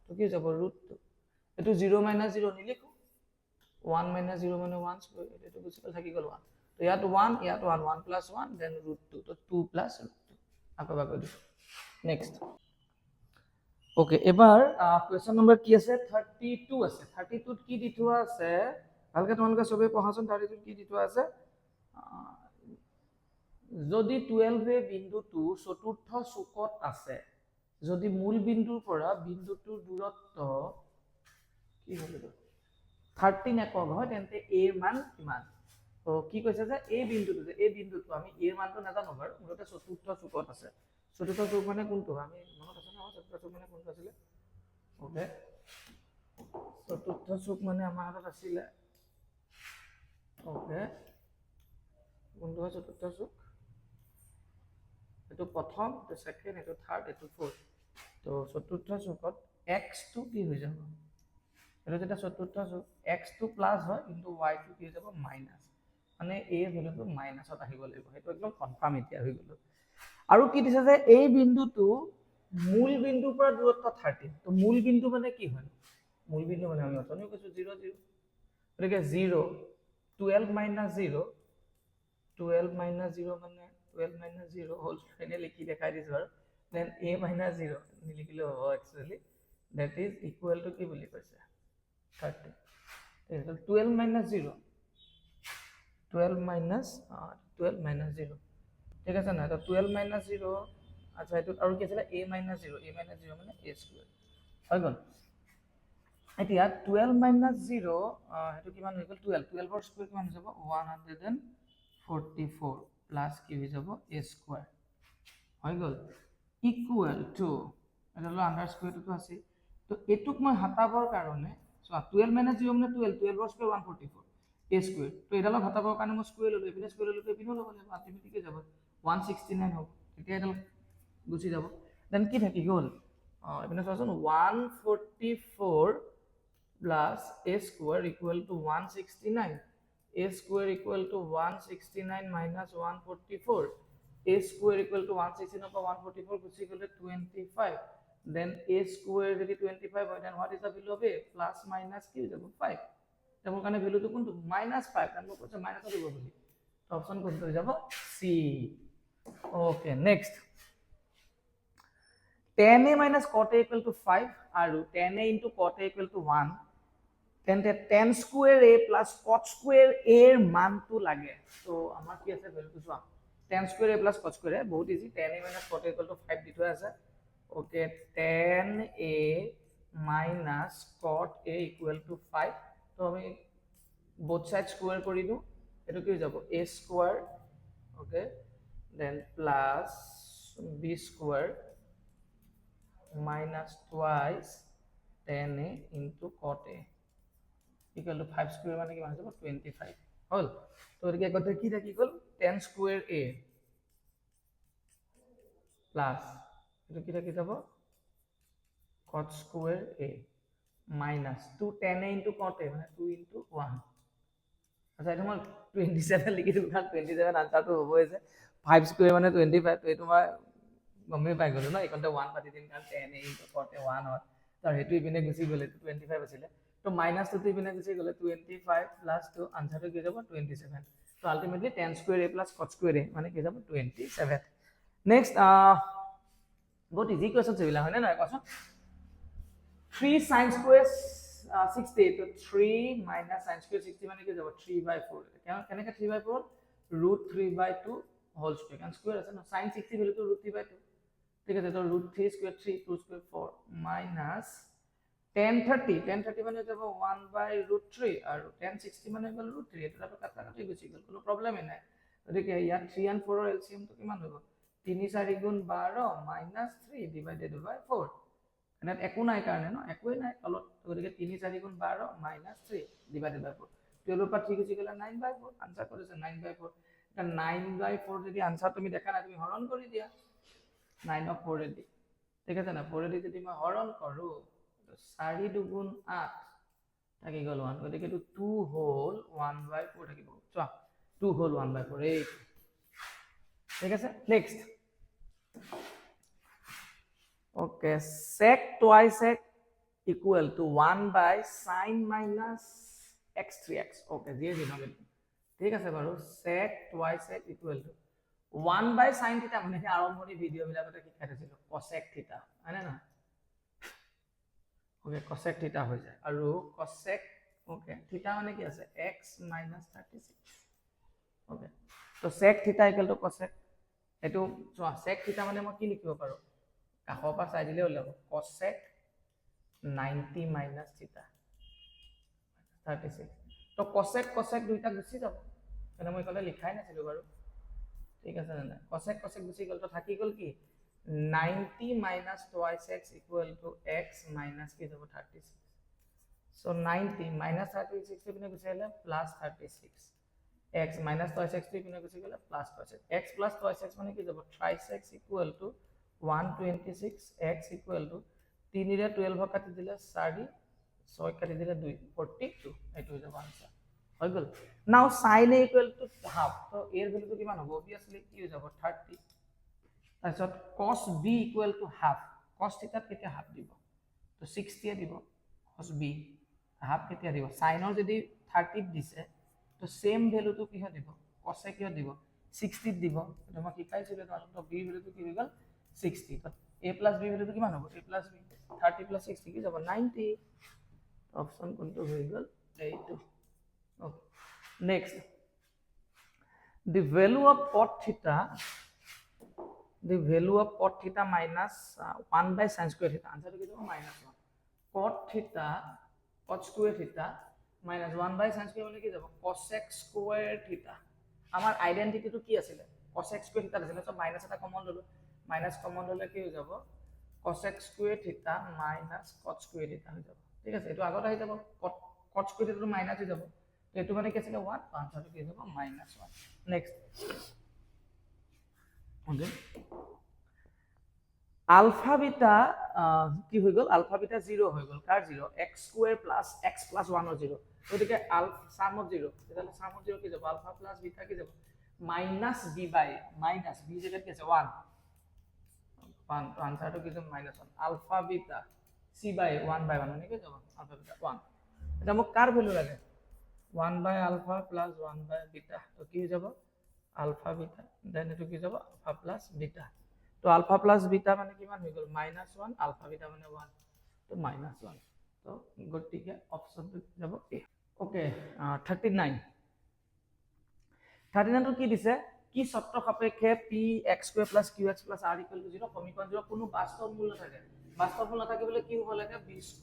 তো কি যাব, √2। এইটো 0 - 0 নিলিখো, 1 - 0 মানে 1 স্কুৱেৰ, এইটো গুচি গ'ল, থাকি গ'ল 1। তো ইয়াত 1 ইয়াত 1, 1 + 1 দেন √2, তো 2 + √2 আকৌ বাকৈ দিছো। নেক্সট, ওকে, এবাৰ কুৱেশ্যন নম্বৰ কি আছে, 32 আছে। 32ত কি দি থোৱা আছে, ভালকে তোমালোকে চবে পঢ়াচোন। 32ত কি দি থোৱা আছে, যদি 12 বিন্দুটো চতুৰ্থ চুকত আছে, যদি মূল বিন্দুৰ পৰা বিন্দুটোৰ দূৰত্ব কি হ'ল, 13 একক হয়, তেন্তে এ মান কিমান। তো কি কৈছে যে এই বিন্দুটো আমি এৰ মানটো নাজানো বাৰু, মুঠতে চতুৰ্থ চুকত আছে। চতুৰ্থ চুক মানে কোনটো, আমি মনত আছে ন, চতুৰ্থ চুক মানে কোনটো আছিলে, ওকে, চতুৰ্থ চুক মানে আমাৰ হাতত আছিলে, ওকে, কোনটো হয় চতুৰ্থ চুক, এইটো প্ৰথম, এইটো সেকেন্ড, এইটো থাৰ্ড, এইটো ফোৰ্থ। তো চতুৰ্থ চুকত x টো কি হৈ যাব, এটা যেটা চতুর্থ x টো প্লাস হয় কিন্তু y টো কি যাব মাইনাস মানে a ভ্যালুটো মাইনাসত আহিব লাগিব সেইটো একদম কনফার্ম এতিয়া হৈ গলো আৰু কি দিছে যে এই বিন্দুটো মূল বিন্দুৰ পৰা দূৰত্ব 30 তো মূল বিন্দু মানে কি হয় মূল বিন্দু মানে আমি অতনি কৈছো 0 0 গতিকে 0 12 minus 0 12 minus 0 মানে 12 minus 0 হোল স্কয়ার লিখি দেখাই দিছো আৰু then a minus 0 নিলিখিলে হ'ব actually that is equal to কি বুলি কৈছে 30 is 12 minus 0 12 minus 0 ঠিক আছে না তো 12 minus 0 আচ্ছা এটো আৰু কি আছিল a minus 0 মানে a স্কয়ার হৈ গল এতিয়া 12 minus 0 হেতু কিমান হৈ গল 12 ৰ স্কয়ার কিমান হৈ যাব 144 প্লাস কি হৈ যাব a স্কয়ার হৈ গল ইকুয়াল টু এটা হলো আন্ডার স্কয়ারটো আছে তো এটুক মই হটাবৰ কাৰণে সো 12 minus 0 মানে 12 ৰ স্কয়াৰ 144 a স্কয়াৰ তো এডালক হটাবৰ কাৰণে মই স্কয়ার ললো এপিনে স্কয়ার ললো এপিনে লব লাগিব আল্টিমেটলি যাব 169 হ'ব এতিয়া এডাল গুছি যাব দেন কি থাকি গল এপিনে চোৱাচোন 144 plus a square equal to 169 a square equal to 169 minus 144 a square equal to 169 by 144 which is equal to 25 then a square যদি 25 হয় then what is the value of a plus minus কি যাব 5 তেমন কানে value তো কোনটো -5 কারণ কৈছে মাইনাস দিব বলি তো অপশন কোনটো হৈ যাব C okay next tan a minus cot a equal to 5 আৰু tan a into cot a equal to 1 তেন্তে tan square a plus cot square a এর মানটো লাগে তো আমাৰ কি আছে ভ্যালুটো চোৱা tan square a plus cot square a বহুত easy tan a minus cot a equal to 5 দি থোৱা আছে okay tan a minus cot a equal to 5 তো আমি both sides square কৰি দিও এটো কি হৈ যাব a square okay then plus b square minus twice tan a into cot a equal to 5 square মানে কি মানে যাব 25 হল তো এর কথা কি থাকি গল tan square a plus এটা কি থাকি যাব cot square a minus 2 tan a into cot a মানে 2 into 1 আচ্ছা এটা মই 27 লিখি দিম কারণ 27 আনসারটো হবই যে 5 স্কয়ার মানে 25 তো এটো মই গমে পাই গলো না এখানতে 1 পাতি দিন কারণ tan a into cot a 1 হয় তো হেতু ইপিনে গুছি গলে 25 আছিল তো মাইনাস তো ইপিনে গুছি গলে 25 প্লাস তো আনসারটো কি যাব 27 তো ultimately tan square a plus cot square a মানে কি যাব 27 নেক্সট বহুত ইজি কোয়েশ্চন সেবিলা হয় না না কোশ্চন 3 sin square 60 তো 3 minus sin square 60 মানে কি যাব 3/4 কেনেকা 3/4 √3/2 হোল স্কয়ার কারণ স্কয়ার আছে না sin 60 ভ্যালু তো √3/2 ঠিক আছে তো √3 স্কয়ার 3 2 স্কয়ার 4 minus tan 30 মানে যাব 1/√3 আর tan 60 মানে গল √3 এটা তো কাটাকাটি গুছি গল কোনো প্রবলেমই নাই ওদিকে ইয়াত 3 and 4 এর এলসিএম তো কিমান হবো 3 4 গুণ 12 3 ডিভাইডেড বাই 4 এনে একো নাই কাৰণে ন একোই নাই তলত ওদিকে 3 4 গুণ 12 3 ডিভাইডেড বাই 4 12 পা 3 গুছি গলে 9/4 আনসার করেছে 9/4 এটা 9/4 যদি আনসার তুমি দেখা না তুমি হরণ কৰি দিয়া 9 of 4 দি ঠিক আছে না 4 দি যদি মই হরণ কৰো 4 দুগুণ 8 থাকি গল 1 ওদিকে তো 2 হোল 1/4 থাকিব চোৱা 2 হোল 1/4 এই ঠিক আছে next okay sec twice x equal to 1 by sin minus x 3x okay দিয়ে দিন হবে ঠিক আছে বাৰু sec twice x equal to 1 by sin theta মানে কি আৰম্ভণি ভিডিও বিলাকতে কি খাইছিল cosec theta হয় না okay cosec theta হৈ যায় আৰু cosec okay theta মানে কি আছে x minus 36 okay তো sec theta equal to cosec এটো চোৱা sec theta মানে মই কি লিখিব পাৰো কাহৰ পৰা চাই দিলে ওলাব cosec 90 minus theta 36 তো cosec দুইটা গুছি যাব মানে মই কলে লিখাই নাছিলো বাৰু ঠিক আছে না cosec গুছি গল তো থাকি গল কি 90 minus twice x equal to x minus কি যাব 36 so 90 minus 36 পিনে গুছি গলে plus 36 x minus twice x পিনে গুছি গলে plus twice x plus twice x মানে কি যাব thrice x equal to 126 x equal to 3 रे 12 কাটি দিলে 4 6 কাটি দিলে 2 42 এইটো হৈ যাব আনসার হৈ গল নাও sin a equal to half তো এর ভ্যালুটো কিমান হ'ব অবিয়াসলি কি হৈ যাব 30 তাৰপিছত cos b equal to half cos থিটাত কেতিয়া হাফ দিব তো 60 এ দিব cos b হাফ কেতিয়া দিব সাইনৰ যদি 30 দিছে তো সেম ভ্যালুটো কি হৈ দিব cos এ কিয় দিব 60 দিব তো মই শিকাইছিলো তো b ভ্যালুটো কি হৈ গল 60 তো a plus b ভ্যালুটো কিমান হ'ব a plus b 30 plus 60 কি যাব 90 অপশন কোনটো হৈ গল এইটো okay next the value of cot theta minus 1 by sin square theta answer কি যাব minus 1 cot theta cot square theta minus 1 by sin square মানে কি যাব cosec square theta আমাৰ আইডেন্টিটিটো কি আছিল cosec square theta আছিল তো মাইনাস এটা কমন ললো মাইনাস কমন ললে কি হৈ যাব cosec square theta minus cot square theta হৈ যাব ঠিক আছে এটো আগত আহি যাব cot square theta টো মাইনাস হৈ যাব তো এটো মানে কি আছিল 1 আনসারটো কি যাব -1 নেক্সট ওকে আলফা বিটা কি হৈ গল আলফা বিটা 0 হৈ গল কার 0 x square plus x plus 1 ৰ 0 গতিকে আলফা সাম অফ 0 তাহলে সাম অফ 0 কি যাব আলফা প্লাস বিটা কি যাব মাইনাস b বাই মাইনাস b জায়গা কি আছে 1 1 তো আনসারটো কি যাব -1 আলফা বিটা c বাই 1 বাই 1 মানে কি যাব আলফা বিটা 1 এটা মোক কার ভ্যালু লাগে 1 বাই আলফা প্লাস 1 বাই বিটা তো কি যাব আলফা বিটা দেন এটো কি যাব আলফা প্লাস বিটা তো আলফা প্লাস বিটা মানে কিমান হৈ গল -1 আলফা বিটা মানে 1 তো -1 তো গতিকে অপশনটো যাব এ ওকে 39 তো কি দিছে কি শর্ত সাপেক্ষে px² + qx + r = 0 সমীকরণ 0 কোনো বাস্তব মূল থাকে বাস্তব মূল থাকিবলে কি হ'ব লাগে b² -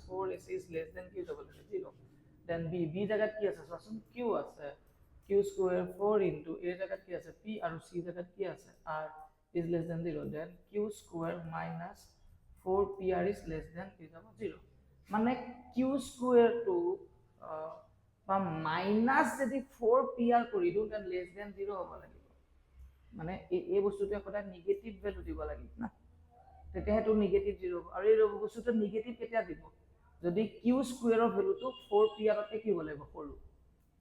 4ac কি হ'ব লাগে 0 দেন b জায়গাত কি আছে চোৱাচোন q আছে q² 4 * a জায়গাত কি আছে p আৰু c জায়গাত কি আছে r is less than 0 then q² minus 4pr is less than কি যাব 0 মানে q² to বা মাইনাস যদি 4pr কৰি দিও then less than 0 হ'ব লাগিব মানে এই বস্তুটো এটা নেগেটিভ ভ্যালু দিব লাগিব না তেতিয়া হেতু নেগেটিভ 0 আৰু এই বস্তুটো নেগেটিভ কেতিয়া দিব যদি q² ৰ ভ্যালুটো 4pr তে কি হ'ব লাগিব সৰু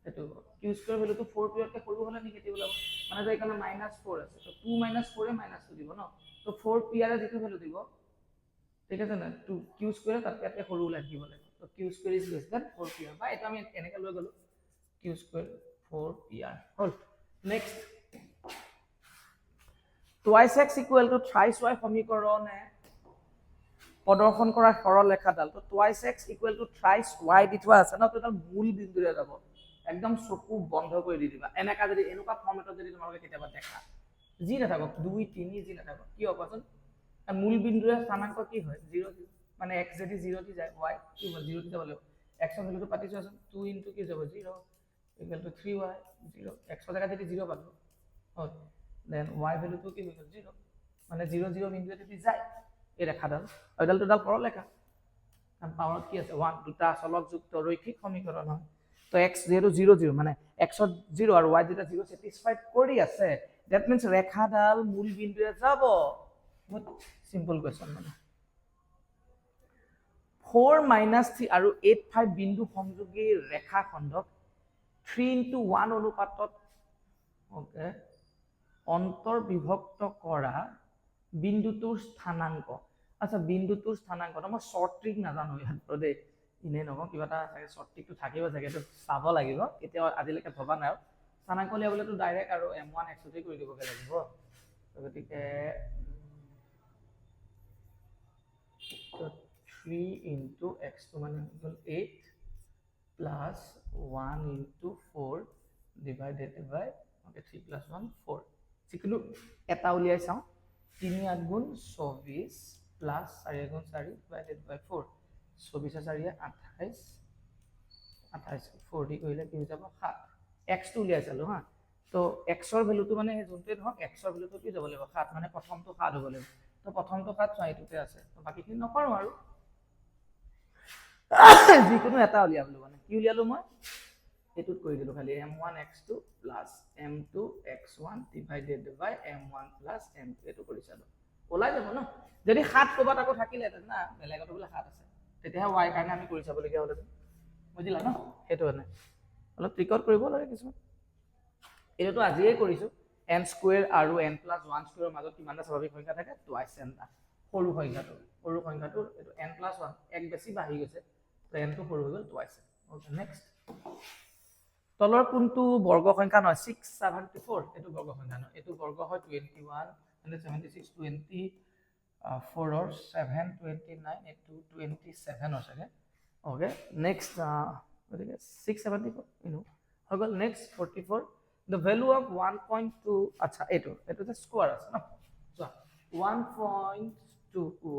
এটো q² ভ্যালুটো 4pr তে সৰু হলে নেগেটিভ হ'ব মানে যে এখানে -4 আছে তো 2 - 4 এ -2 দিব ন তো 4pr এর যেটো ভ্যালু দিব ঠিক আছে না 2 q² তাতে সৰু লাগিব লাগিব তো q² is less than 4pr বা এটা আমি এনেকা লৈ গলো q² 4pr হল next twice x = thrice y সমীকৰণে প্ৰদৰ্শন কৰা সৰল ৰেখাডাল তো twice x = thrice y দি থোৱা আছে ন তো এটা মূল বিন্দুৰে যাব একদম চকু বন্ধ কৰি দি দিবা এনেকা যদি এনেকা ফৰ্মেটত যদি তোমালোকে কেতিয়াবা দেখা জি নাথাকক 2 3 জি নাথাকক কি হবচোন মূল বিন্দুৰে স্থানাঙ্ক কি হয় 0 মানে x যদি 0 দি যায় y কি হ'ব 0 দি যাব লাগিব x ৰ ভ্যালুটো পাতিছো আছে 2 * কি যাব 0 = 3y 0 x ৰ জায়গা যদি 0 পালো হল দেন y ভ্যালুটো কি হৈ গল 0 মানে 0 0 বিন্দুৰে যদি যায় এই ৰেখাডাল এডাল টোটাল সৰল ৰেখা কাৰণ পাওয়াৰ কি আছে 1 দুটা চলকযুক্ত ৰৈখিক সমীকৰণ হয় তো x 0 0 0 মানে x ৰ 0 আৰু y দুটা 0 স্যাটিসফাইড কৰি আছে দ্যাট মিন্স ৰেখাডাল মূল বিন্দুৰে যাব বহুত সিম্পল কোৱেশ্চন মানে 4 - 3 আৰু 8 5 বিন্দু সংযোগী ৰেখাখণ্ডক 3 * 1 অনুপাতত ওকে অন্তৰ্বিভক্ত কৰা বিন্দুটোৰ স্থানাঙ্ক আচ্ছা বিন্দুটোৰ স্থানাঙ্ক মই শর্ট ট্রিক নাজানো ইয়াত দে ইনে নক কিবা এটা চাগে শর্ট ট্রিকটো থাকিব চাগে তো চাব লাগিব এতিয়া আজিলৈকে ভবা নাই স্থানাঙ্ক লিয়াবলেতো ডাইৰেক্ট আৰু m1 x তে কৰি দিবগে লাগিব গতিকে 3 * x তো মানে হ'ল 8 plus 1 * 4 divided by okay 3 plus 1 4 যিকোনো এটা উলিয়াই চাও 3 * 8 * 24 plus 4 * 4 divided by 4 24 4 28 28 4 দি কইলে কি হৈ যাব 7 x টো উলিয়াই চালো হা তো x ৰ ভ্যালুটো মানে যোনতে ধক x ৰ ভ্যালুটো কি যাব লাগিব 7 মানে প্ৰথমটো 7 হ'ব লাগিব তো প্ৰথমটো 7 চাইটোতে আছে তো বাকিখিনি নকৰো আৰু যিকোনো এটা উলিয়াবলো মানে কি উলিয়ালো মই এটুত কৰি দিলো খালি m1 x2 plus m2 x1 divided by m1 plus m2 এটো কৰি চালো ওলাই যাব ন যদি 7 কবাত আকৌ থাকিলে না বেলেগত বোলে 7 আছে তেতিয়াহে y কাৰণে আমি কৰি চাবলগীয়া হ'লে বুজিলা ন সেইটো মানে অলপ ট্ৰিকত কৰিব লাগে কিছুমান এইটো আজিয়ে কৰিছোঁ n স্কুৱেৰ আৰু n প্লাছ 1 স্কুৱেৰৰ মাজত কিমানটা স্বাভাৱিক সংখ্যা থাকে টুৱাইচ n সৰু সংখ্যাটো এইটো n প্লাছ 1 এক বেছি বাঢ়ি গৈছে তো n টো সৰু হৈ গ'ল টুৱাইচ ওকে নেক্সট তলৰ কোনটো বৰ্গ সংখ্যা নহয় 674 এইটো বৰ্গ সংখ্যা নহয় এইটো বৰ্গ হয় 21 176 24 or 729 এইটো 27 or চাগে ওকে নেক্সট গতিকে 674 ইনো হৈ গ'ল নেক্সট 44 the value of 1.2 আচ্ছা এইটো যে স্কোয়াৰ আছে ন চোৱা 1.2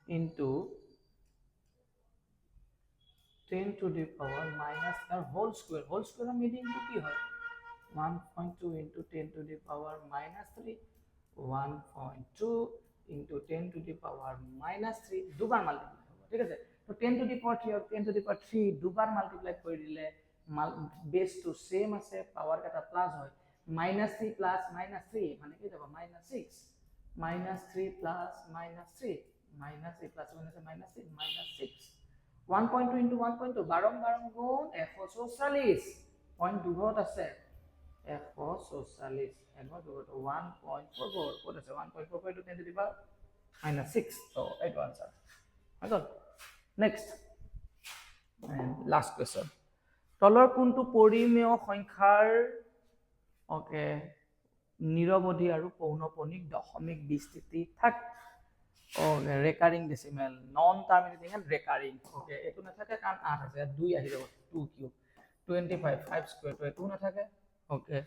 into 10 to the power minus our whole square meaning to কি হয় 1.2 into 10 to the power minus 3 1.2 into 10 to the power minus 3 দুবার মাল্টিপ্লাই হ'ব ঠিক আছে তো 10 to the power 3 और 10 to the power 3 দুবার মাল্টিপ্লাই কৰি দিলে বেস টু সেম আছে পাওয়ার কাটা প্লাস হয় -3 প্লাস -3 মানে কি যাব -6 -3 প্লাস -3 -3 প্লাস -6 1.2 into 1.2 বারং গুণ 144 পয়েন্ট দুঘত আছে 144 এগৰ দুঘত 1.44 কত আছে 1.44 into 10 to the power -6 so এইটো आंसर আগল নেক্সট and last question তলৰ কোনটো পৰিমেয় সংখ্যাৰ ওকে নিৰৱধি আৰু পৌনঃপুনিক দশমিক বিস্তৃতি থাকে okay recurring decimal non terminating and recurring okay এটো নাথাকে কাৰণ 8 আছে 2 আহি যাব 2 কিউব 25 5 স্কয়াৰ তো এটো নাথাকে ওকে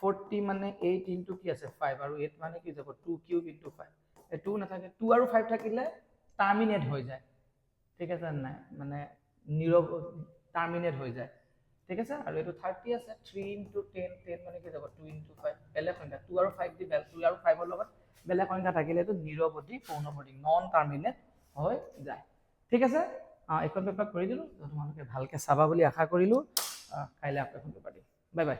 40 মানে 8 ইনটু কি আছে 5 আৰু 8 মানে কি যাব 2 কিউব ইনটু 5 এটো নাথাকে 2 আৰু 5 থাকিলে টাৰ্মিনেট হৈ যায় ঠিক আছে নাই মানে নিৰৱ টাৰ্মিনেট হৈ যায় ঠিক আছে আৰু এটো 30 আছে 3 into 10 10 মানে কি যাব 2 into 5 বেলে সংখ্যা 2 আৰু 5 দি বেল 2 আৰু 5 ৰ লগত বেলে সংখ্যা থাকিলে তো নিৰৱধি পৌনঃপুনিক নন টাৰ্মিনেট হৈ যায় ঠিক আছে এখন পেপাৰ কৰি দিলো তোমালোকে ভালকে চাবা বুলি আশা কৰিলো কাইলে আকৌ এখন পেপাৰ দিম বাই বাই